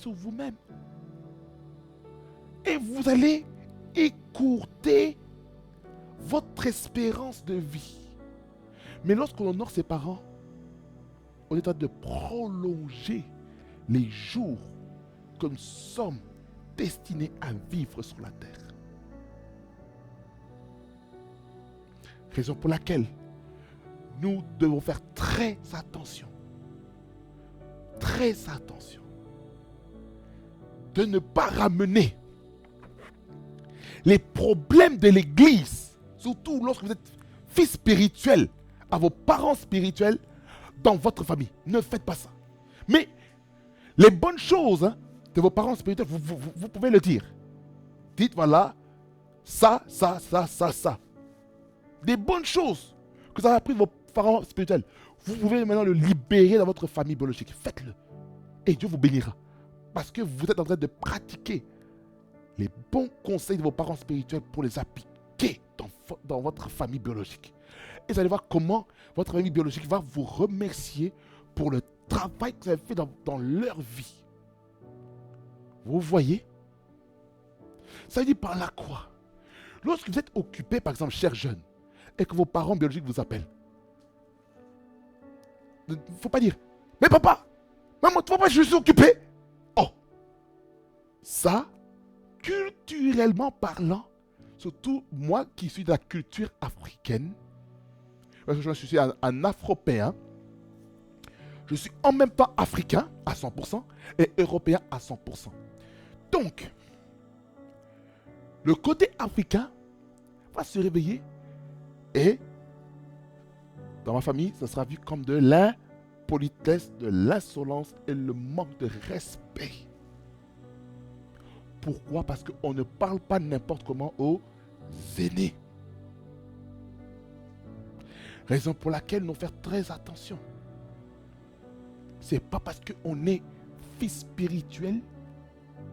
Et vous allez écourter votre espérance de vie. Mais lorsqu'on honore ses parents, on est en train de prolonger les jours que nous sommes destinés à vivre sur la terre. Raison pour laquelle nous devons faire très attention de ne pas ramener les problèmes de l'église, surtout lorsque vous êtes fils spirituel, à vos parents spirituels dans votre famille. Ne faites pas ça. Mais les bonnes choses de vos parents spirituels, vous pouvez le dire. Dites voilà, ça. Des bonnes choses que vous avez appris de vos parents spirituels. Vous pouvez maintenant le libérer dans votre famille biologique. Faites-le. Et Dieu vous bénira. Parce que vous êtes en train de pratiquer les bons conseils de vos parents spirituels pour les appliquer dans dans votre famille biologique. Et vous allez voir comment votre famille biologique va vous remercier pour le travail que vous avez fait dans leur vie. Vous voyez? Ça veut dire par là quoi? Lorsque vous êtes occupé, par exemple, cher jeune, et que vos parents biologiques vous appellent, il ne faut pas dire, mais papa, maman, tu vois pas, je suis occupé. Oh, ça, culturellement parlant, surtout moi qui suis de la culture africaine, parce que je suis un Afropéen, je suis en même temps africain à 100% et européen à 100%. Donc, le côté africain va se réveiller et dans ma famille, ça sera vu comme de l'impolitesse, de l'insolence et le manque de respect. Pourquoi? Parce qu'on ne parle pas n'importe comment aux aînés. Raison pour laquelle nous devons faire très attention. C'est pas parce qu'on est fils spirituel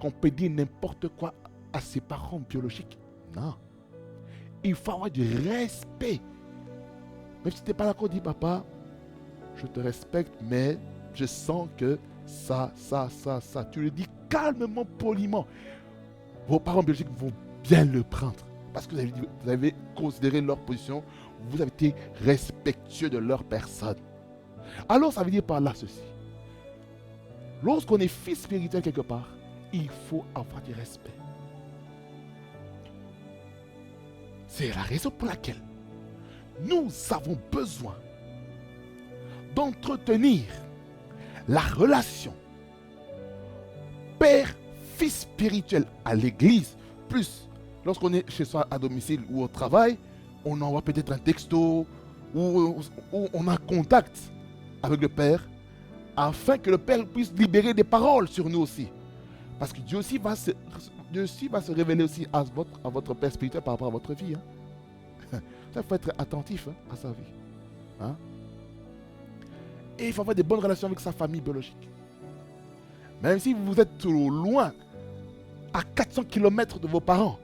qu'on peut dire n'importe quoi à ses parents biologiques. Non. Il faut avoir du respect. Même si tu n'es pas d'accord, dis papa, je te respecte, mais je sens que ça. Tu le dis calmement, poliment. Vos parents biologiques vont bien le prendre. Parce que vous avez considéré leur position, vous avez été respectueux de leur personne. Alors ça veut dire par là ceci. Lorsqu'on est fils spirituel quelque part, il faut avoir du respect. C'est la raison pour laquelle nous avons besoin d'entretenir la relation père-fils spirituel à l'église, plus lorsqu'on est chez soi à domicile ou au travail, on envoie peut-être un texto ou on a contact avec le Père afin que le Père puisse libérer des paroles sur nous aussi. Parce que Dieu aussi va se révéler aussi à votre Père spirituel par rapport à votre vie. Ça, il faut être attentif à sa vie. Et il faut avoir des bonnes relations avec sa famille biologique. Même si vous êtes trop loin, à 400 km de vos parents,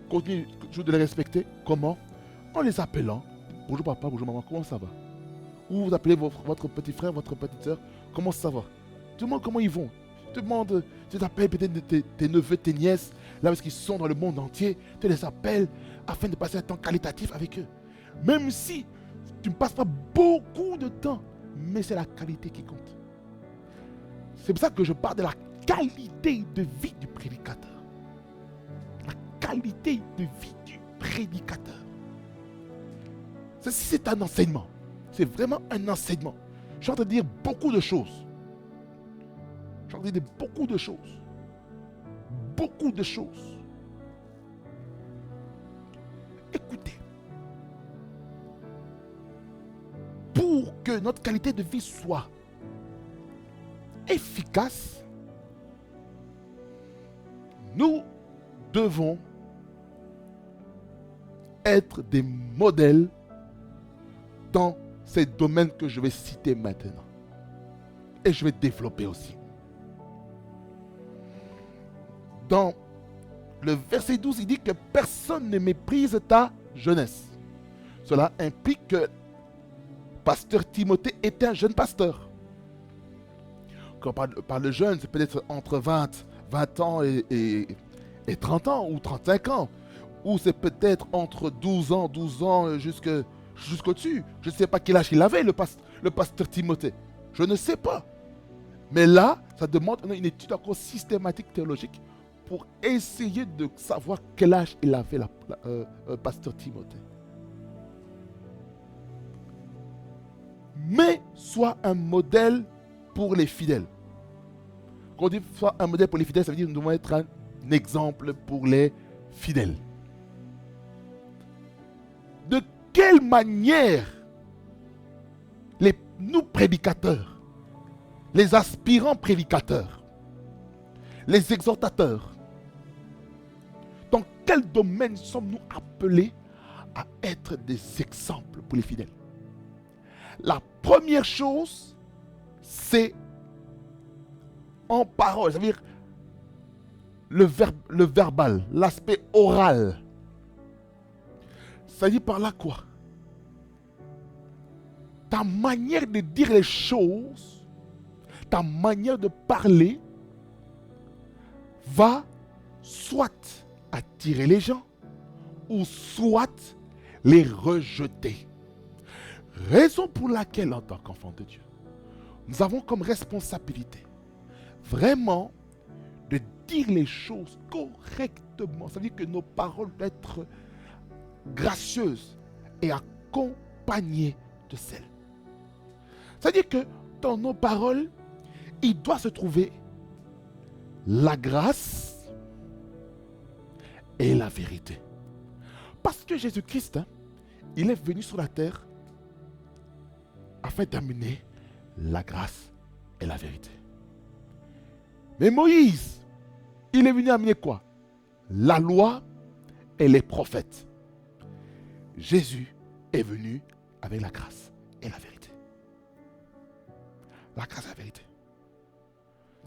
continuez toujours de les respecter. Comment? En les appelant. Bonjour papa, bonjour maman, comment ça va? Ou vous appelez votre petit frère, votre petite soeur, comment ça va? Tu demandes comment ils vont. Tu demandes, tu t'appelles peut-être tes neveux, tes nièces, là parce qu'ils sont dans le monde entier, tu les appelles afin de passer un temps qualitatif avec eux. Même si tu ne passes pas beaucoup de temps, mais c'est la qualité qui compte. C'est pour ça que je parle de la qualité de vie du prédicateur. La qualité de vie du prédicateur. C'est un enseignement. C'est vraiment un enseignement. Je suis en train de dire beaucoup de choses. Je suis en train de dire beaucoup de choses. Beaucoup de choses. Écoutez. Pour que notre qualité de vie soit efficace, nous devons être des modèles dans ces domaines que je vais citer maintenant. Et je vais développer aussi. Dans le verset 12, il dit que personne ne méprise ta jeunesse. Cela implique que pasteur Timothée était un jeune pasteur. Quand on parle de jeune, c'est peut-être entre 20 ans et 30 ans ou 35 ans. Ou c'est peut-être entre 12 ans jusqu'au-dessus. Je ne sais pas quel âge il avait, le pasteur Timothée. Je ne sais pas. Mais là, ça demande une étude encore systématique théologique pour essayer de savoir quel âge il avait pasteur Timothée. Mais soit un modèle pour les fidèles. Quand on dit soit un modèle pour les fidèles, ça veut dire que nous devons être un exemple pour les fidèles. De quelle manière nous prédicateurs, les aspirants prédicateurs, les exhortateurs, dans quel domaine sommes-nous appelés à être des exemples pour les fidèles? La première chose, c'est en parole, c'est-à-dire le verbal, l'aspect oral. Ça dit par là quoi? Ta manière de dire les choses, ta manière de parler va soit attirer les gens ou soit les rejeter. Raison pour laquelle, en tant qu'enfant de Dieu, nous avons comme responsabilité vraiment de dire les choses correctement. Ça veut dire que nos paroles doivent être gracieuses et accompagnées de sel. C'est-à-dire que dans nos paroles, il doit se trouver la grâce et la vérité. Parce que Jésus-Christ, il est venu sur la terre afin d'amener la grâce et la vérité. Mais Moïse, il est venu amener quoi? La loi et les prophètes. Jésus est venu avec la grâce et la vérité. La grâce et la vérité.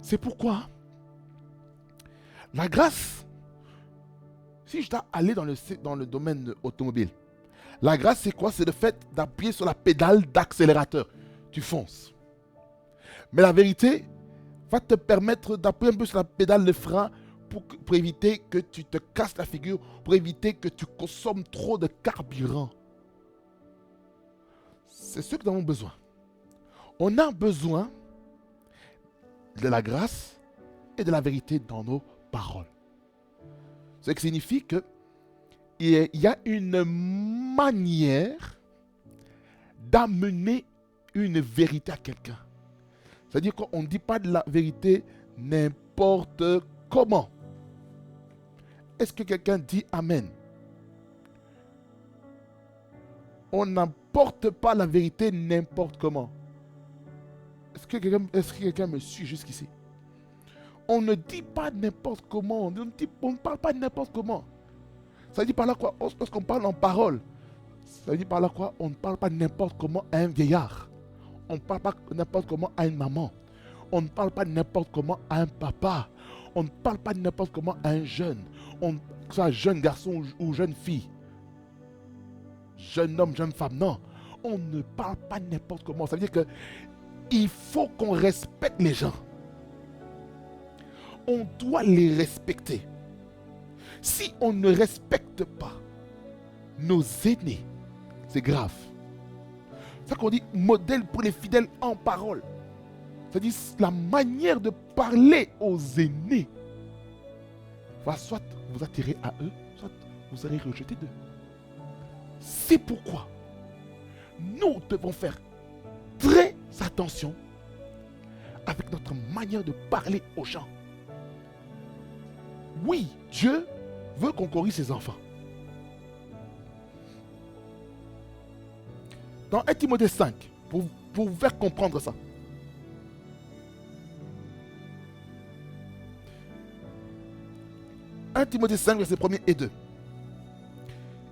C'est pourquoi la grâce, si je dois aller dans le domaine automobile, la grâce c'est quoi? C'est le fait d'appuyer sur la pédale d'accélérateur. Tu fonces. Mais la vérité va te permettre d'appuyer un peu sur la pédale de frein pour éviter que tu te casses la figure, pour éviter que tu consommes trop de carburant. C'est ce que nous avons besoin. On a besoin de la grâce et de la vérité dans nos paroles. Ce qui signifie que il y a une manière d'amener une vérité à quelqu'un. C'est-à-dire qu'on ne dit pas de la vérité n'importe comment. Est-ce que quelqu'un dit Amen? On n'apporte pas la vérité n'importe comment. Est-ce que quelqu'un me suit jusqu'ici? On ne dit pas n'importe comment. On ne parle pas n'importe comment. Ça dit par là quoi? Lorsqu'on parle en parole, ça dit par là quoi? On ne parle pas n'importe comment à un vieillard. On ne parle pas n'importe comment à une maman. On ne parle pas n'importe comment à un papa. On ne parle pas n'importe comment à un jeune. Que ce soit jeune garçon ou jeune fille. Jeune homme, jeune femme. Non. On ne parle pas n'importe comment. Ça veut dire qu'il faut qu'on respecte les gens. On doit les respecter. Si on ne respecte pas nos aînés, c'est grave. C'est ça qu'on dit modèle pour les fidèles en parole. C'est-à-dire la manière de parler aux aînés va soit vous attirer à eux, soit vous serez rejeté d'eux. C'est pourquoi nous devons faire très attention avec notre manière de parler aux gens. Oui, Dieu veut qu'on corrige ses enfants. Dans 1 Timothée 5, pour vous faire comprendre ça. 1 Timothée 5, versets 1 et 2.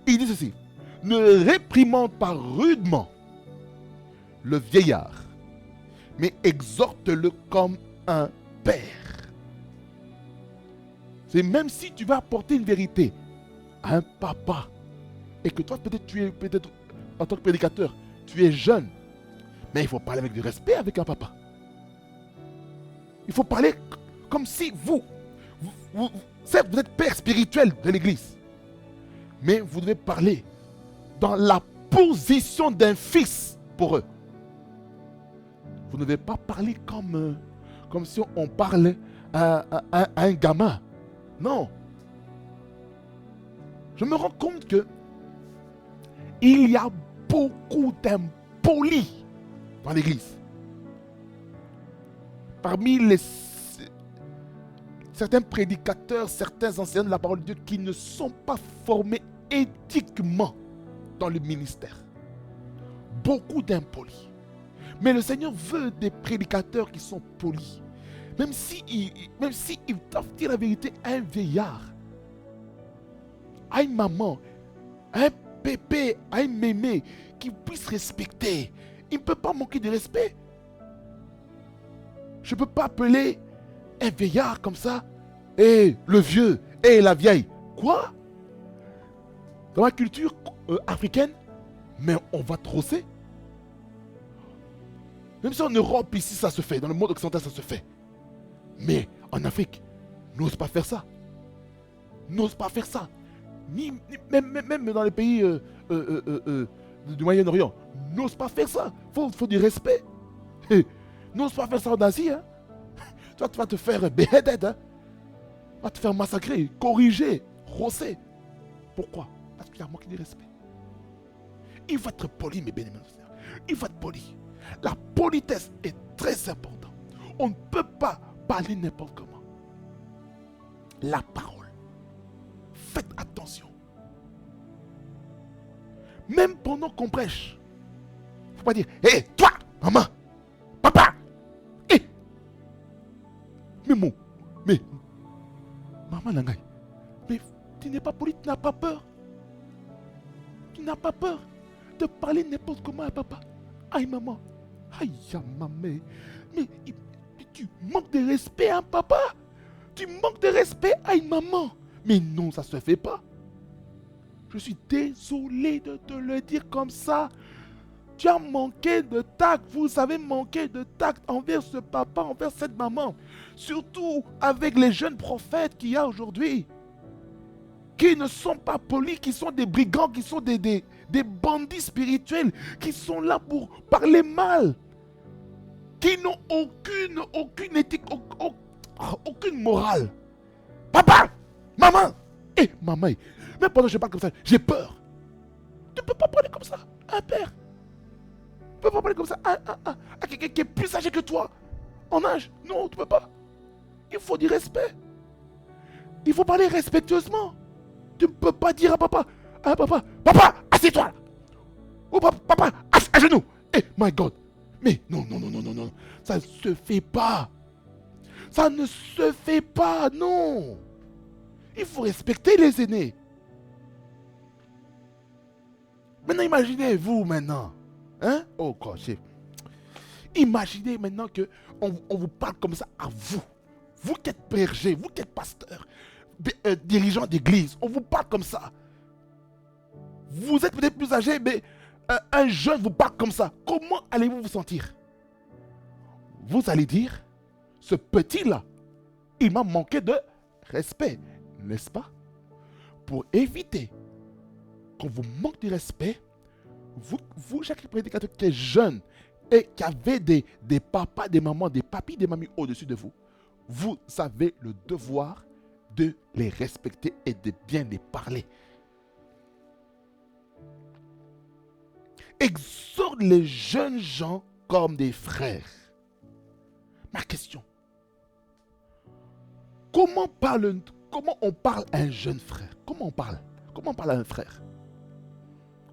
Il dit ceci: ne réprimande pas rudement le vieillard, mais exhorte-le comme un père. C'est même si tu vas apporter une vérité à un papa, et que toi peut-être en tant que prédicateur, tu es jeune, mais il faut parler avec du respect avec un papa. Il faut parler comme si vous êtes père spirituel de l'église, mais vous devez parler dans la position d'un fils pour eux. Vous ne devez pas parler comme si on parlait à un gamin. Non. Je me rends compte que il y a beaucoup d'impolis dans l'église. Parmi certains prédicateurs, certains enseignants de la parole de Dieu qui ne sont pas formés éthiquement dans le ministère. Beaucoup d'impolis. Mais le Seigneur veut des prédicateurs qui sont polis. Même si ils doivent dire la vérité à un vieillard, à une maman, à un pépé, à un mémé, qu'ils puissent respecter. Il ne peut pas manquer de respect. Je ne peux pas appeler un vieillard comme ça, et le vieux, et la vieille. Quoi? Dans la culture africaine, mais on va te rosser. Même si en Europe, ici, ça se fait. Dans le monde occidental, ça se fait. Mais en Afrique, n'ose pas faire ça. N'ose pas faire ça. Même dans les pays du Moyen-Orient, n'ose pas faire ça. Faut du respect. N'ose pas faire ça en Asie. Hein. Toi, tu vas te faire beheaded. Hein. Tu vas te faire massacrer, corriger, rosser. Pourquoi? Parce qu'il y a manqué de respect. Il faut être poli, mes bénémoines. Il faut être poli. La politesse est très importante. On ne peut pas parler n'importe comment. La parole. Faites attention. Même pendant qu'on prêche, il ne faut pas dire hé, toi, maman, papa, hé. Mais maman Nangai, mais tu n'es pas poli, tu n'as pas peur. Tu n'as pas peur de parler n'importe comment à papa. Aïe maman, aïe maman, mais tu manques de respect à papa. Tu manques de respect à une maman. Mais non, ça ne se fait pas. Je suis désolé de te le dire comme ça. Tu as manqué de tact. Vous avez manqué de tact envers ce papa, envers cette maman. Surtout avec les jeunes prophètes qu'il y a aujourd'hui. Qui ne sont pas polis, qui sont des brigands, qui sont des bandits spirituels, qui sont là pour parler mal. Qui n'ont aucune éthique, aucune morale. Papa, maman, maman, même pendant que je parle comme ça, j'ai peur. Tu ne peux pas parler comme ça à un père. Tu ne peux pas parler comme ça à quelqu'un qui est plus âgé que toi, en âge. Non, tu ne peux pas. Il faut du respect. Il faut parler respectueusement. Tu ne peux pas dire à papa, papa, assieds-toi. Ou papa, à genoux. My God. Mais non, ça ne se fait pas. Ça ne se fait pas, non. Il faut respecter les aînés. Maintenant, imaginez-vous maintenant. Hein? Oh, gosh. Imaginez maintenant qu'on vous parle comme ça à vous. Vous qui êtes berger, vous qui êtes pasteur, dirigeant d'église, on vous parle comme ça. Vous êtes peut-être plus âgé, mais un jeune vous parle comme ça. Comment allez-vous vous sentir? Vous allez dire, ce petit-là, il m'a manqué de respect, n'est-ce pas? Pour éviter qu'on vous manque de respect, vous chaque prédicateur qui est jeune et qui avait des papas, des mamans, des papis, des mamies au-dessus de vous, vous avez le devoir de les respecter et de bien les parler. Exhorte les jeunes gens comme des frères. Ma question. Comment on parle à un jeune frère? Comment on parle? Comment on parle à un frère?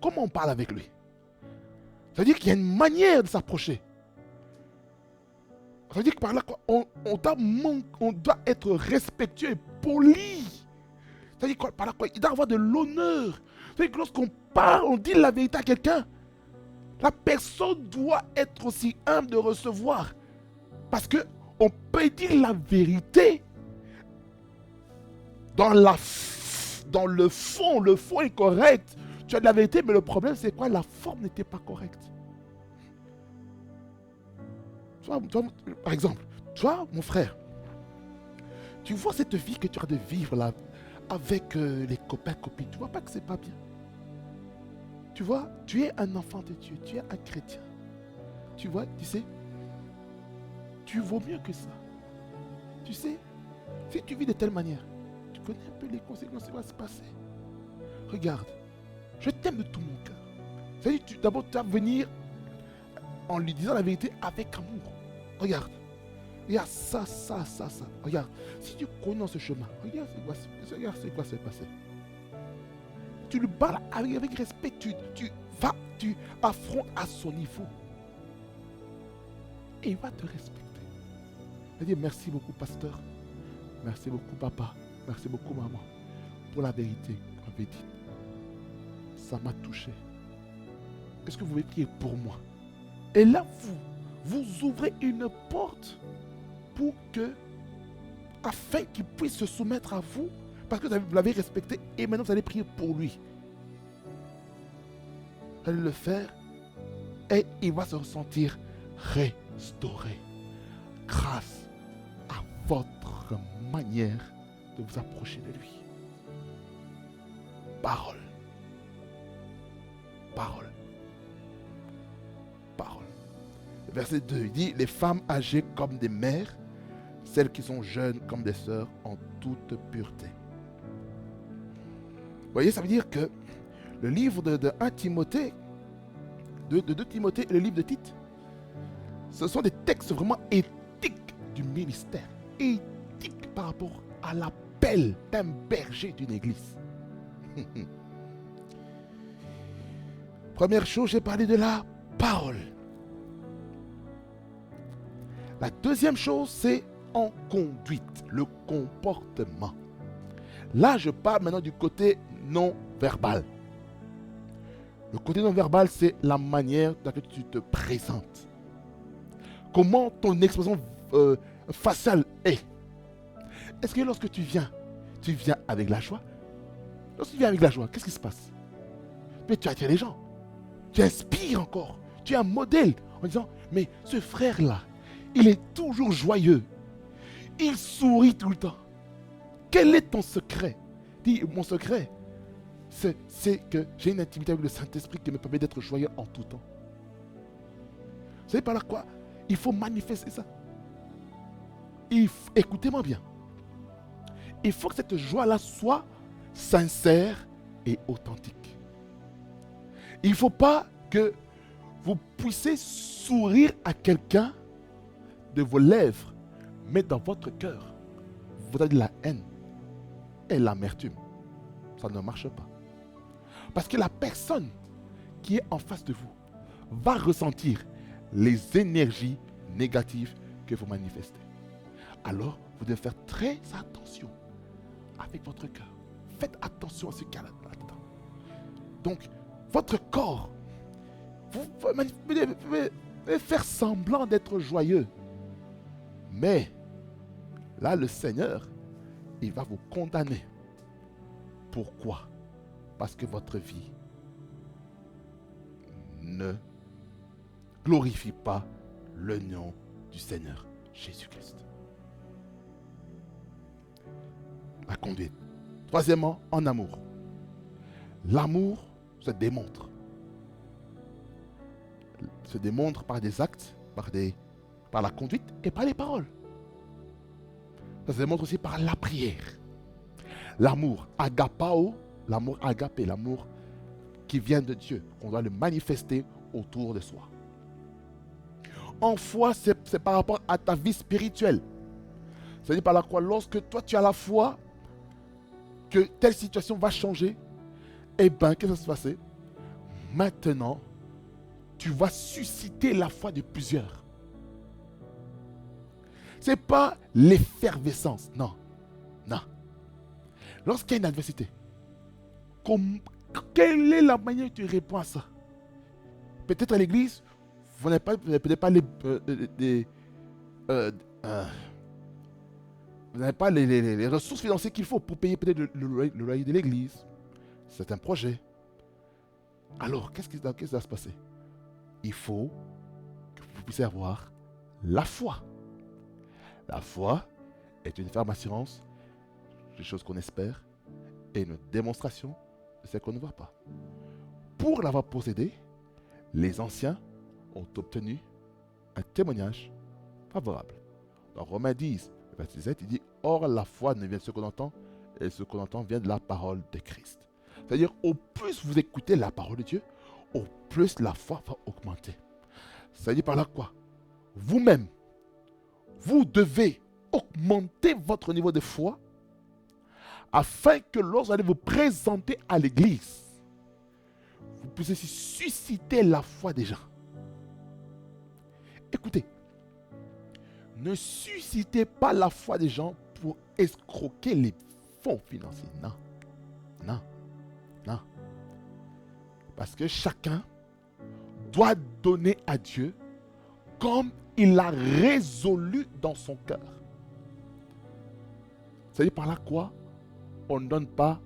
Comment on parle avec lui? C'est-à-dire qu'il y a une manière de s'approcher. C'est-à-dire que par là, on doit être respectueux et poli. C'est-à-dire que par là, il doit avoir de l'honneur. C'est-à-dire que lorsqu'on parle, on dit la vérité à quelqu'un, la personne doit être aussi humble de recevoir. Parce qu'on peut dire la vérité dans le fond est correct. Tu as de la vérité, mais le problème c'est quoi? La forme n'était pas correcte. Toi, par exemple, toi, mon frère, tu vois cette vie que tu as de vivre là, avec les copains, copines, tu vois pas que c'est pas bien. Tu vois, tu es un enfant de Dieu, tu es un chrétien. Tu vois, tu sais, tu vaux mieux que ça. Tu sais, si tu vis de telle manière, tu connais un peu les conséquences qui vont se passer. Regarde, je t'aime de tout mon cœur. C'est-à-dire, d'abord, tu vas venir en lui disant la vérité avec amour. Regarde, regarde ça. Regarde, si tu connais ce chemin, regarde ce qui va se passer. Tu lui parles avec respect, tu affrontes à son niveau. Et il va te respecter. Il va dire merci beaucoup, pasteur. Merci beaucoup, papa. Merci beaucoup, maman. Pour la vérité qu'on avait dit. Ça m'a touché. Est-ce que vous pouvez prier pour moi? Et là, vous ouvrez une porte pour afin qu'il puisse se soumettre à vous, parce que vous l'avez respecté et maintenant vous allez prier pour lui. vous allez le faire et il va se ressentir restauré grâce à votre manière de vous approcher de lui. Parole. Parole. Parole. Verset 2, il dit, les femmes âgées comme des mères, celles qui sont jeunes comme des sœurs en toute pureté. Vous voyez, ça veut dire que le livre de 1 Timothée, de 2 Timothée et le livre de Tite, ce sont des textes vraiment éthiques du ministère. Éthiques par rapport à l'appel d'un berger d'une église. Première chose, j'ai parlé de la parole. La deuxième chose, c'est en conduite, le comportement. Là, je parle maintenant du côté non verbal. Le côté non verbal, c'est la manière dont tu te présentes. Comment ton expression faciale est. Est-ce que lorsque tu viens avec la joie? Lorsque tu viens avec la joie, qu'est-ce qui se passe? Mais tu attires les gens. Tu inspires encore. Tu es un modèle en disant, mais ce frère-là, il est toujours joyeux. Il sourit tout le temps. Quel est ton secret? Dis, mon secret, c'est que j'ai une intimité avec le Saint-Esprit qui me permet d'être joyeux en tout temps. Vous savez par là quoi? Il faut manifester ça. Écoutez-moi bien. Il faut que cette joie-là soit sincère et authentique. Il ne faut pas que vous puissiez sourire à quelqu'un de vos lèvres, mais dans votre cœur, vous avez de la haine et l'amertume. Ça ne marche pas. Parce que la personne qui est en face de vous va ressentir les énergies négatives que vous manifestez. Alors, vous devez faire très attention avec votre cœur. Faites attention à ce qu'il y a là-dedans. Donc, votre corps, vous devez faire semblant d'être joyeux. Mais, là, le Seigneur, il va vous condamner. Pourquoi? Parce que votre vie ne glorifie pas le nom du Seigneur Jésus-Christ. La conduite. Troisièmement, en amour. L'amour se démontre. Se démontre par des actes, par la conduite et par les paroles. Ça se démontre aussi par la prière. L'amour, agapao, l'amour agapé, l'amour qui vient de Dieu. On doit le manifester autour de soi. En foi, c'est par rapport à ta vie spirituelle. C'est-à-dire par la quoi, lorsque toi tu as la foi que telle situation va changer, eh bien, qu'est-ce qui va se passer? Maintenant, tu vas susciter la foi de plusieurs. Ce n'est pas l'effervescence, non. Non. Lorsqu'il y a une adversité, quelle est la manière dont tu réponds à ça? Peut-être à l'église, vous n'avez peut-être pas vous n'avez pas les ressources financières qu'il faut pour payer peut-être le loyer de l'église. C'est un projet. Alors, qu'est-ce qui va se passer? Il faut que vous puissiez avoir la foi. La foi est une ferme assurance des choses qu'on espère et une démonstration de ce qu'on ne voit pas. Pour l'avoir possédé, les anciens ont obtenu un témoignage favorable. Dans Romains 10, verset 17, il dit « Or, la foi ne vient de ce qu'on entend, et ce qu'on entend vient de la parole de Christ. » C'est-à-dire, au plus vous écoutez la parole de Dieu, au plus la foi va augmenter. C'est-à-dire par là quoi? Vous-même, vous devez augmenter votre niveau de foi afin que lorsque vous allez vous présenter à l'église, vous puissiez susciter la foi des gens. Écoutez, ne suscitez pas la foi des gens pour escroquer les fonds financiers. Non, non, non. Parce que chacun doit donner à Dieu comme il l'a résolu dans son cœur. C'est-à-dire par là quoi? On ne donne pas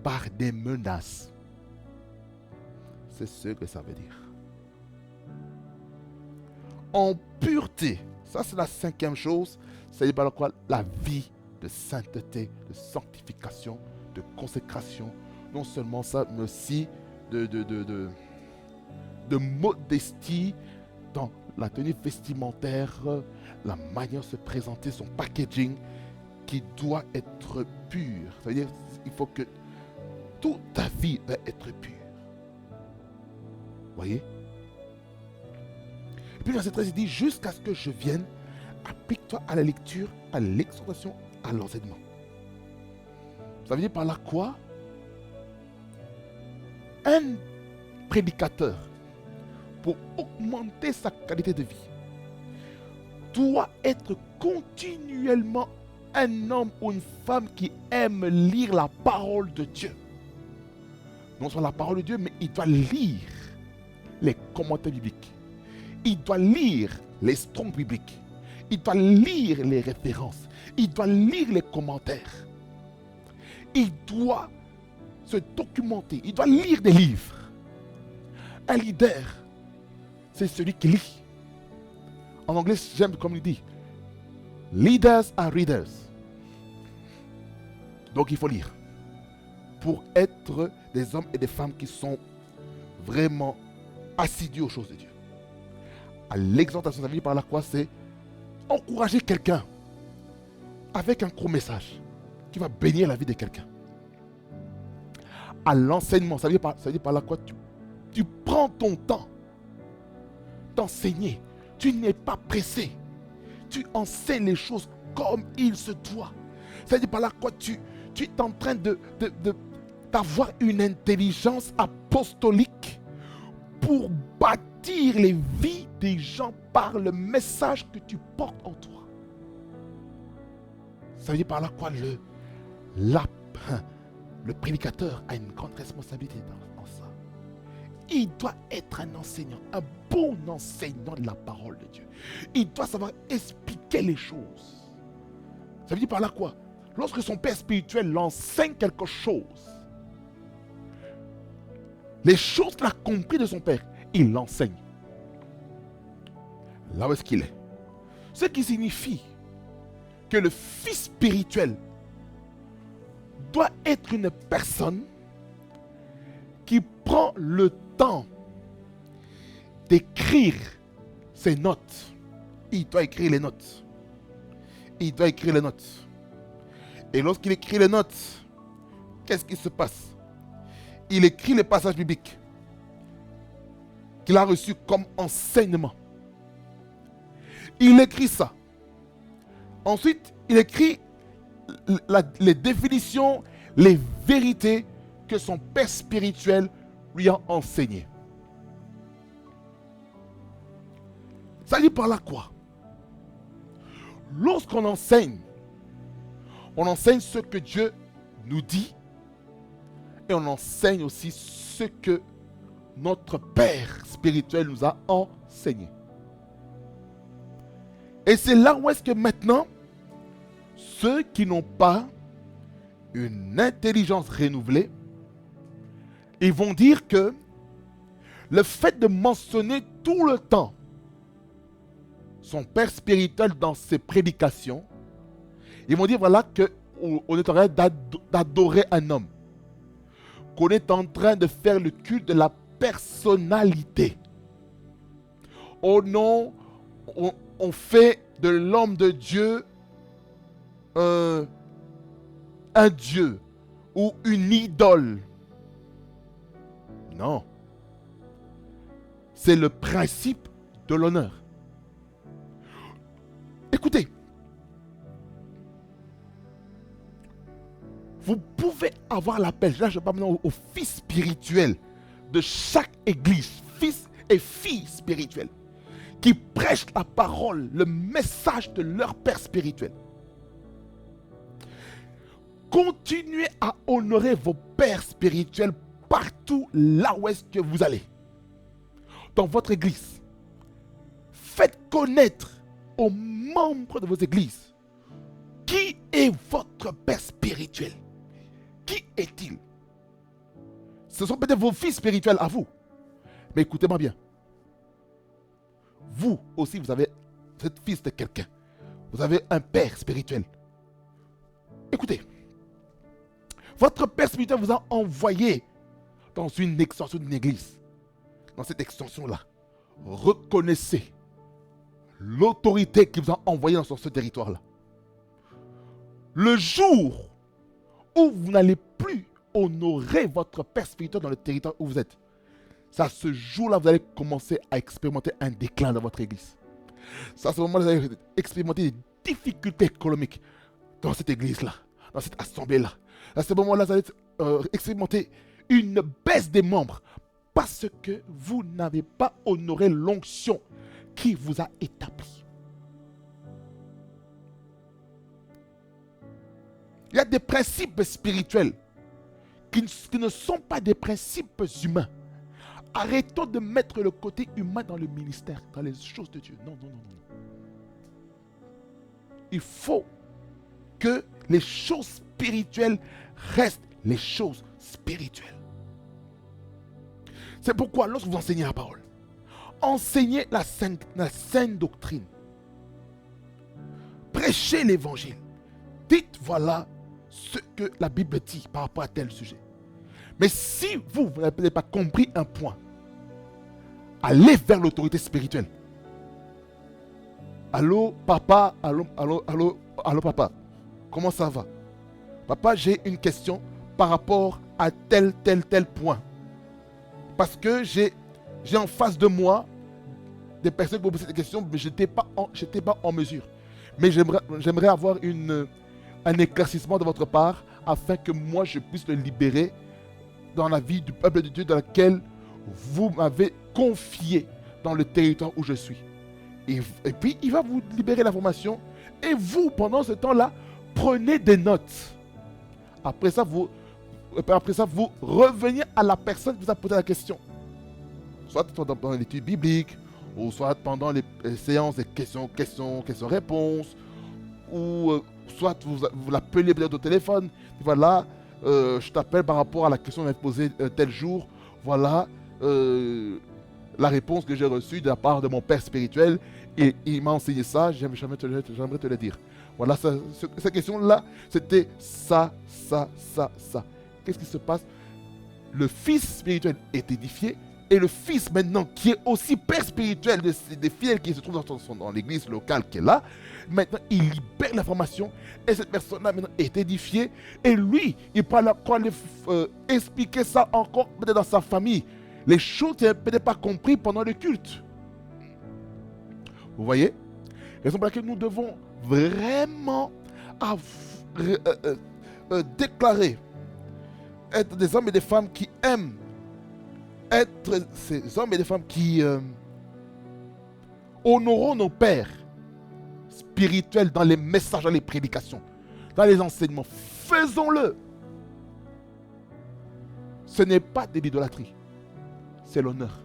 par des menaces. C'est ce que ça veut dire. En pureté. Ça, c'est la cinquième chose. C'est par quoi la vie de sainteté, de sanctification, de consécration. Non seulement ça, mais aussi de modestie dans la tenue vestimentaire, la manière de se présenter, son packaging, qui doit être pur. Ça veut dire qu'il faut que toute ta vie doit être pure. Voyez? Et puis verset 13, il dit, jusqu'à ce que je vienne, applique-toi à la lecture, à l'exhortation, à l'enseignement. Ça veut dire par là quoi? Un prédicateur, pour augmenter sa qualité de vie, doit être continuellement un homme ou une femme qui aime lire la parole de Dieu. Non seulement la parole de Dieu, mais il doit lire les commentaires bibliques. Il doit lire les strongs bibliques. Il doit lire les références. Il doit lire les commentaires. Il doit se documenter. Il doit lire des livres. Un leader, c'est celui qui lit. En anglais, j'aime comme il dit, leaders are readers. Donc il faut lire pour être des hommes et des femmes qui sont vraiment assidus aux choses de Dieu. À l'exhortation, ça veut dire par là quoi? C'est encourager quelqu'un avec un gros message qui va bénir la vie de quelqu'un. À l'enseignement, ça veut dire par là quoi? Tu prends ton temps d'enseigner. Tu n'es pas pressé. Tu enseignes les choses comme il se doit. Ça veut dire par là quoi? Tu es en train d'avoir une intelligence apostolique pour bâtir les vies des gens par le message que tu portes en toi. Ça veut dire par là quoi? Le prédicateur a une grande responsabilité dans ça. Il doit être un enseignant, un bon enseignant de la parole de Dieu. Il doit savoir expliquer les choses. Ça veut dire par là quoi? Lorsque son père spirituel l'enseigne quelque chose, les choses qu'il a compris de son père, il l'enseigne. Là où est-ce qu'il est? Ce qui signifie que le fils spirituel doit être une personne qui prend le temps d'écrire ses notes. Il doit écrire les notes. Il doit écrire les notes. Et lorsqu'il écrit les notes, qu'est-ce qui se passe? Il écrit les passages bibliques qu'il a reçus comme enseignement. Il écrit ça. Ensuite, il écrit les définitions, les vérités que son père spirituel lui a enseignées. Ça dit par là quoi? Lorsqu'on enseigne, on enseigne ce que Dieu nous dit et on enseigne aussi ce que notre Père spirituel nous a enseigné. Et c'est là où est-ce que maintenant, ceux qui n'ont pas une intelligence renouvelée, ils vont dire que le fait de mentionner tout le temps son père spirituel dans ses prédications, ils vont dire voilà qu'on est en train d'adorer un homme, qu'on est en train de faire le culte de la personnalité. Oh non, on fait de l'homme de Dieu un Dieu ou une idole. Non. C'est le principe de l'honneur. Écoutez, vous pouvez avoir l'appel, là je parle maintenant aux fils spirituels de chaque église, fils et filles spirituels, qui prêchent la parole, le message de leur père spirituel. Continuez à honorer vos pères spirituels partout là où est-ce que vous allez. Dans votre église. Faites connaître aux membres de vos églises qui est votre père spirituel. Qui est-il? Ce sont peut-être vos fils spirituels à vous. Mais écoutez-moi bien. Vous aussi, vous êtes fils de quelqu'un. Vous avez un père spirituel. Écoutez. Votre père spirituel vous a envoyé dans une extension d'une église. Dans cette extension-là, reconnaissez l'autorité qu'il vous a envoyée dans ce territoire-là. Le jour où vous n'allez plus honorer votre père spirituel dans le territoire où vous êtes, c'est à ce jour-là que vous allez commencer à expérimenter un déclin dans votre église. C'est à ce moment-là que vous allez expérimenter des difficultés économiques dans cette église-là, dans cette assemblée-là. À ce moment-là, vous allez expérimenter une baisse des membres parce que vous n'avez pas honoré l'onction qui vous a établi. Il y a des principes spirituels qui ne sont pas des principes humains. Arrêtons de mettre le côté humain dans le ministère, dans les choses de Dieu. Non, non, non, non. Il faut que les choses spirituelles restent les choses spirituelles. C'est pourquoi lorsque vous enseignez la parole, enseignez la sainte doctrine. Prêchez l'évangile. Dites voilà ce que la Bible dit par rapport à tel sujet. Mais si vous n'avez pas compris un point, allez vers l'autorité spirituelle. Allô papa, allô papa, comment ça va? Papa, j'ai une question par rapport à tel point. Parce que j'ai en face de moi des personnes qui me posent cette question, mais je n'étais pas en mesure. Mais j'aimerais avoir un éclaircissement de votre part afin que moi je puisse le libérer dans la vie du peuple de Dieu dans lequel vous m'avez confié dans le territoire où je suis. Et puis il va vous libérer l'information et vous, pendant ce temps-là, prenez des notes. Après ça, vous revenez à la personne qui vous a posé la question. Soit pendant l'étude biblique, ou soit pendant les séances de questions-réponses, ou soit vous l'appelez peut-être au téléphone. Voilà, je t'appelle par rapport à la question que vous m'avez posée tel jour. Voilà la réponse que j'ai reçue de la part de mon père spirituel. Et il m'a enseigné ça, j'aimerais te le dire. Voilà, cette question-là, c'était ça. Qu'est-ce qui se passe? Le fils spirituel est édifié et le fils maintenant qui est aussi père spirituel des fidèles qui se trouvent dans l'église locale qui est là, maintenant il libère l'information et cette personne-là maintenant est édifiée et lui, il peut encore expliquer ça encore peut-être dans sa famille. Les choses qu'il n'avait peut-être pas compris pendant le culte. Vous voyez? Raison pour laquelle nous devons vraiment déclarer être des hommes et des femmes qui aiment être ces hommes et des femmes qui honorons nos pères spirituels dans les messages, dans les prédications, dans les enseignements. Faisons-le. Ce n'est pas de l'idolâtrie, c'est l'honneur.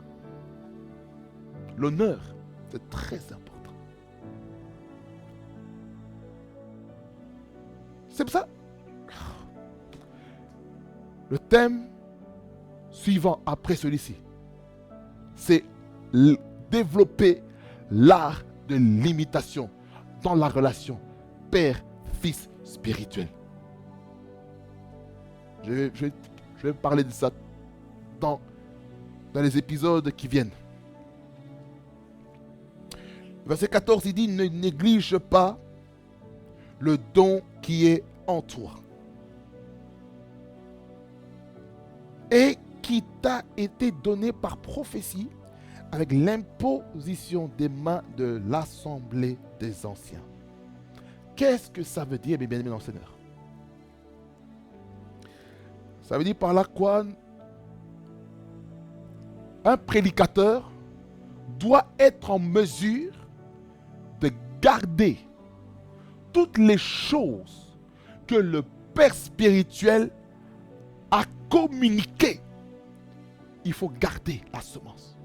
L'honneur, c'est très important. C'est pour ça. Le thème suivant après celui-ci, c'est développer l'art de l'imitation dans la relation père-fils spirituel. Je vais parler de ça dans les épisodes qui viennent. Verset 14, il dit, ne néglige pas le don qui est en toi et qui t'a été donné par prophétie avec l'imposition des mains de l'assemblée des anciens. Qu'est-ce que ça veut dire, mes bien-aimés dans le Seigneur? Ça veut dire par là quoi un prédicateur doit être en mesure de garder toutes les choses que le Père spirituel a communiquées. Il faut garder la semence.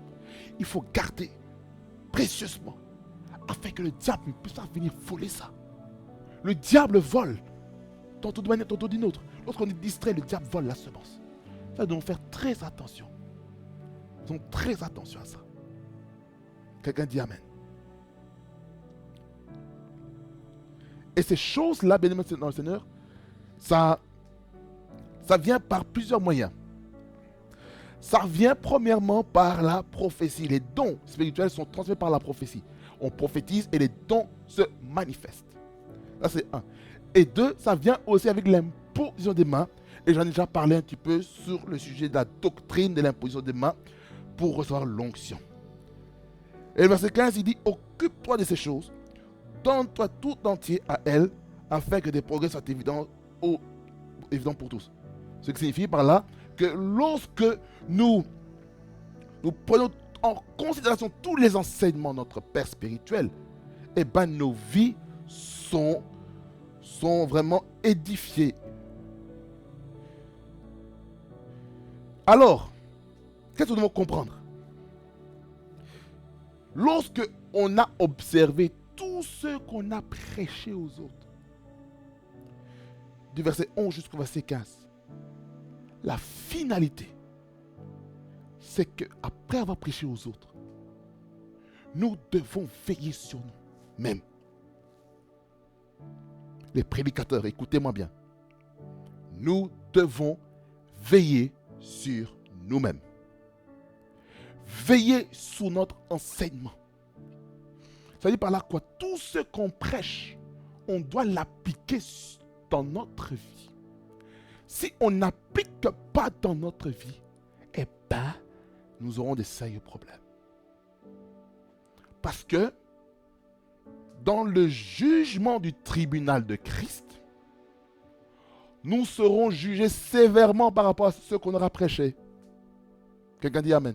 Il faut garder précieusement afin que le diable ne puisse pas venir voler ça. Le diable vole tantôt de manière, tantôt d'une autre. Lorsqu'on est distrait, le diable vole la semence. Ça, nous devons faire très attention. Faisons très attention à ça. Quelqu'un dit Amen. Et ces choses-là, bien aimés dans le Seigneur, ça vient par plusieurs moyens. Ça vient premièrement par la prophétie. Les dons spirituels sont transmis par la prophétie. On prophétise et les dons se manifestent. Ça, c'est un. Et deux, ça vient aussi avec l'imposition des mains. Et j'en ai déjà parlé un petit peu sur le sujet de la doctrine de l'imposition des mains pour recevoir l'onction. Et le verset 15, il dit, occupe-toi de ces choses, donne-toi tout entier à elles, afin que des progrès soient évidents pour tous. Ce qui signifie par là que lorsque nous prenons en considération tous les enseignements de notre Père spirituel, eh bien nos vies sont vraiment édifiées. Alors, qu'est-ce que nous devons comprendre? Lorsque on a observé tout ce qu'on a prêché aux autres, du verset 11 jusqu'au verset 15, la finalité, c'est qu'après avoir prêché aux autres, nous devons veiller sur nous-mêmes. Les prédicateurs, écoutez-moi bien. Nous devons veiller sur nous-mêmes. Veiller sur notre enseignement. Ça dit par là quoi? Tout ce qu'on prêche, on doit l'appliquer dans notre vie. Si on n'applique pas dans notre vie, eh bien, nous aurons des sérieux problèmes. Parce que dans le jugement du tribunal de Christ, nous serons jugés sévèrement par rapport à ce qu'on aura prêché. Quelqu'un dit Amen.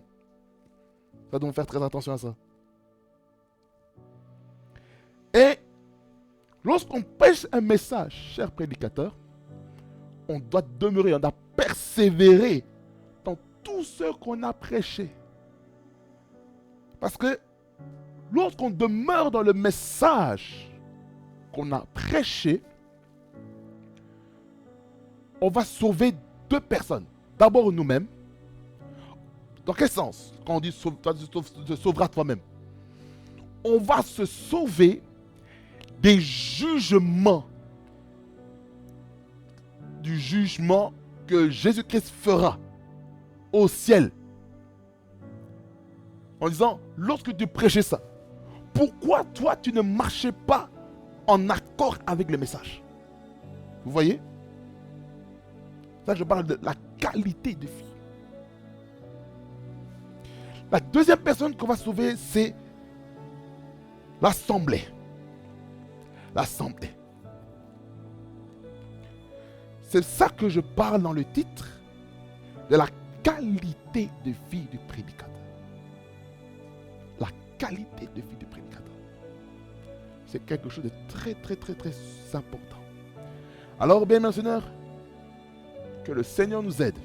Nous devons faire très attention à ça. Et lorsqu'on prêche un message, cher prédicateur, on doit demeurer, on doit persévérer dans tout ce qu'on a prêché. Parce que lorsqu'on demeure dans le message qu'on a prêché, on va sauver deux personnes. D'abord nous-mêmes. Dans quel sens? Quand on dit te sauveras toi-même, on va se sauver des jugements, du jugement que Jésus-Christ fera au ciel. En disant, lorsque tu prêchais ça, pourquoi toi tu ne marchais pas en accord avec le message? Vous voyez? Là je parle de la qualité de vie. La deuxième personne qu'on va sauver, c'est l'assemblée. L'assemblée. C'est ça que je parle dans le titre de la qualité de vie du prédicateur. La qualité de vie du prédicateur. C'est quelque chose de très, très, très, très important. Alors, bien, mes seigneurs, que le Seigneur nous aide.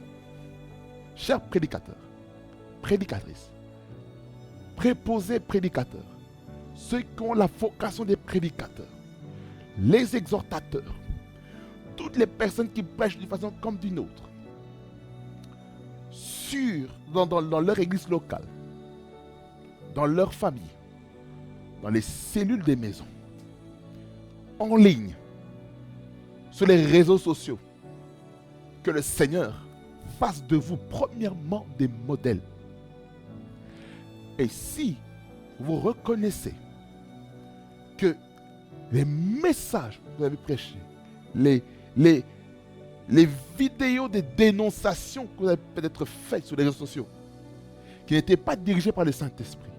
Chers prédicateurs, prédicatrices, préposés prédicateurs, ceux qui ont la vocation des prédicateurs, les exhortateurs, toutes les personnes qui prêchent d'une façon comme d'une autre, dans leur église locale, dans leur famille, dans les cellules des maisons, en ligne, sur les réseaux sociaux, que le Seigneur fasse de vous premièrement des modèles. Et si vous reconnaissez que les messages que vous avez prêchés, les vidéos de dénonciation que vous avez peut-être faites sur les réseaux sociaux, qui n'étaient pas dirigées par le Saint-Esprit,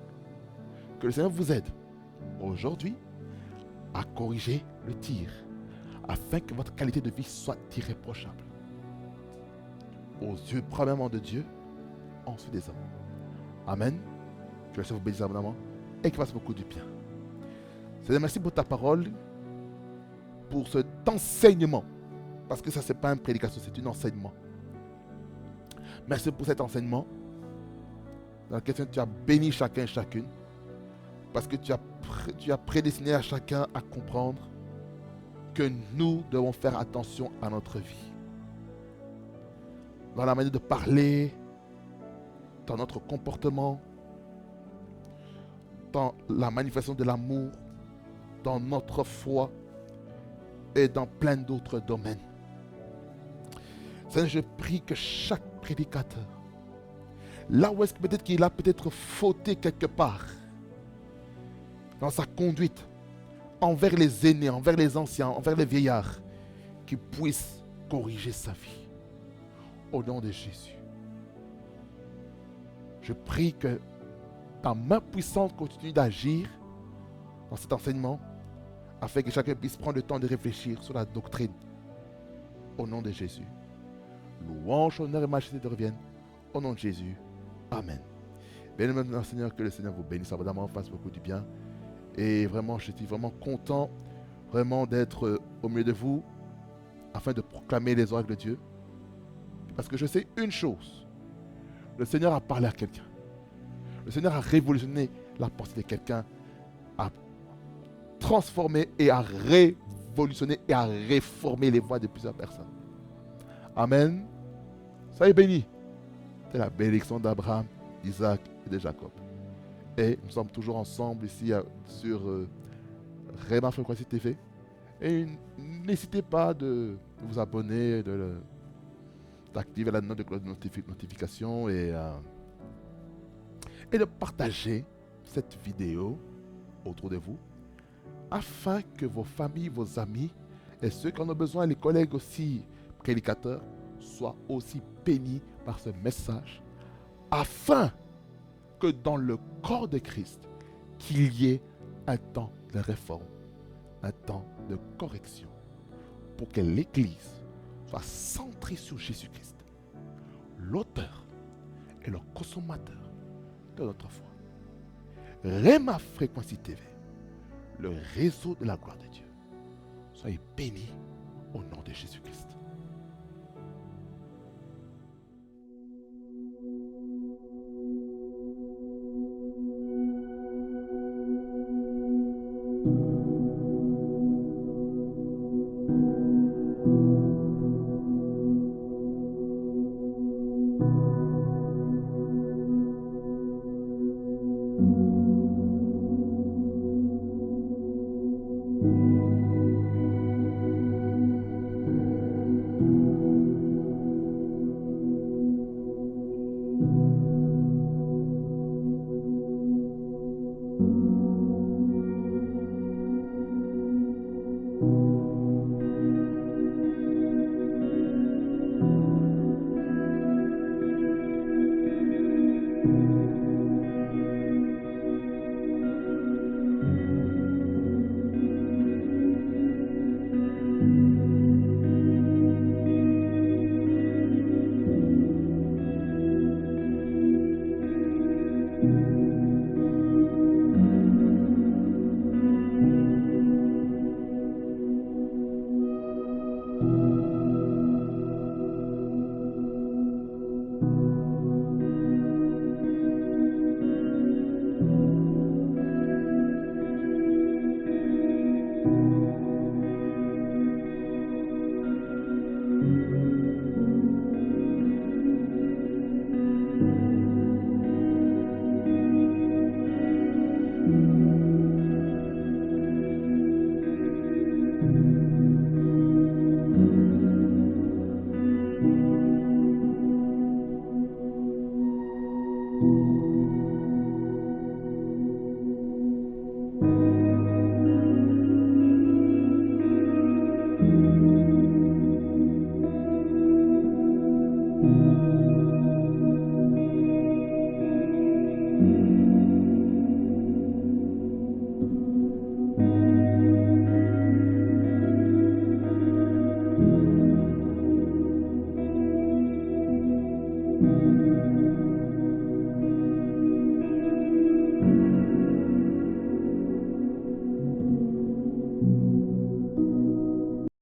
que le Seigneur vous aide aujourd'hui à corriger le tir, afin que votre qualité de vie soit irréprochable aux yeux premièrement de Dieu, ensuite des hommes. Amen. Que le Seigneur vous bénisse abondamment et qu'il fasse beaucoup de bien. Seigneur, merci pour ta parole, pour cet enseignement. Parce que ça, ce n'est pas une prédication, c'est un enseignement. Merci pour cet enseignement dans lequel tu as béni chacun et chacune. Parce que tu as prédestiné à chacun à comprendre que nous devons faire attention à notre vie. Dans la manière de parler, dans notre comportement, dans la manifestation de l'amour, dans notre foi et dans plein d'autres domaines. Seigneur, je prie que chaque prédicateur, là où est-ce que peut-être qu'il a peut-être fauté quelque part, dans sa conduite, envers les aînés, envers les anciens, envers les vieillards, qu'il puisse corriger sa vie. Au nom de Jésus. Je prie que ta main puissante continue d'agir dans cet enseignement, afin que chacun puisse prendre le temps de réfléchir sur la doctrine. Au nom de Jésus. Louange, honneur et majesté te reviennent. Au nom de Jésus. Amen. Bien maintenant, Seigneur, que le Seigneur vous bénisse abondamment, fasse beaucoup du bien. Et vraiment, je suis vraiment content vraiment d'être au milieu de vous afin de proclamer les oracles de Dieu. Parce que je sais une chose. Le Seigneur a parlé à quelqu'un. Le Seigneur a révolutionné la pensée de quelqu'un, a transformé et a révolutionné et a réformé les voies de plusieurs personnes. Amen. Soyez bénis. C'est la bénédiction d'Abraham, d'Isaac et de Jacob. Et nous sommes toujours ensemble ici sur Rema Frequency TV. Et n'hésitez pas de vous abonner, d'activer la note de notification et de partager cette vidéo autour de vous afin que vos familles, vos amis et ceux qui en ont besoin, les collègues aussi prédicateurs, soient aussi bénis par ce message afin que dans le corps de Christ, qu'il y ait un temps de réforme, un temps de correction pour que l'Église soit centrée sur Jésus-Christ, l'auteur et le consommateur de notre foi. Rema Frequency TV, le réseau de la gloire de Dieu. Soyez bénis au nom de Jésus-Christ.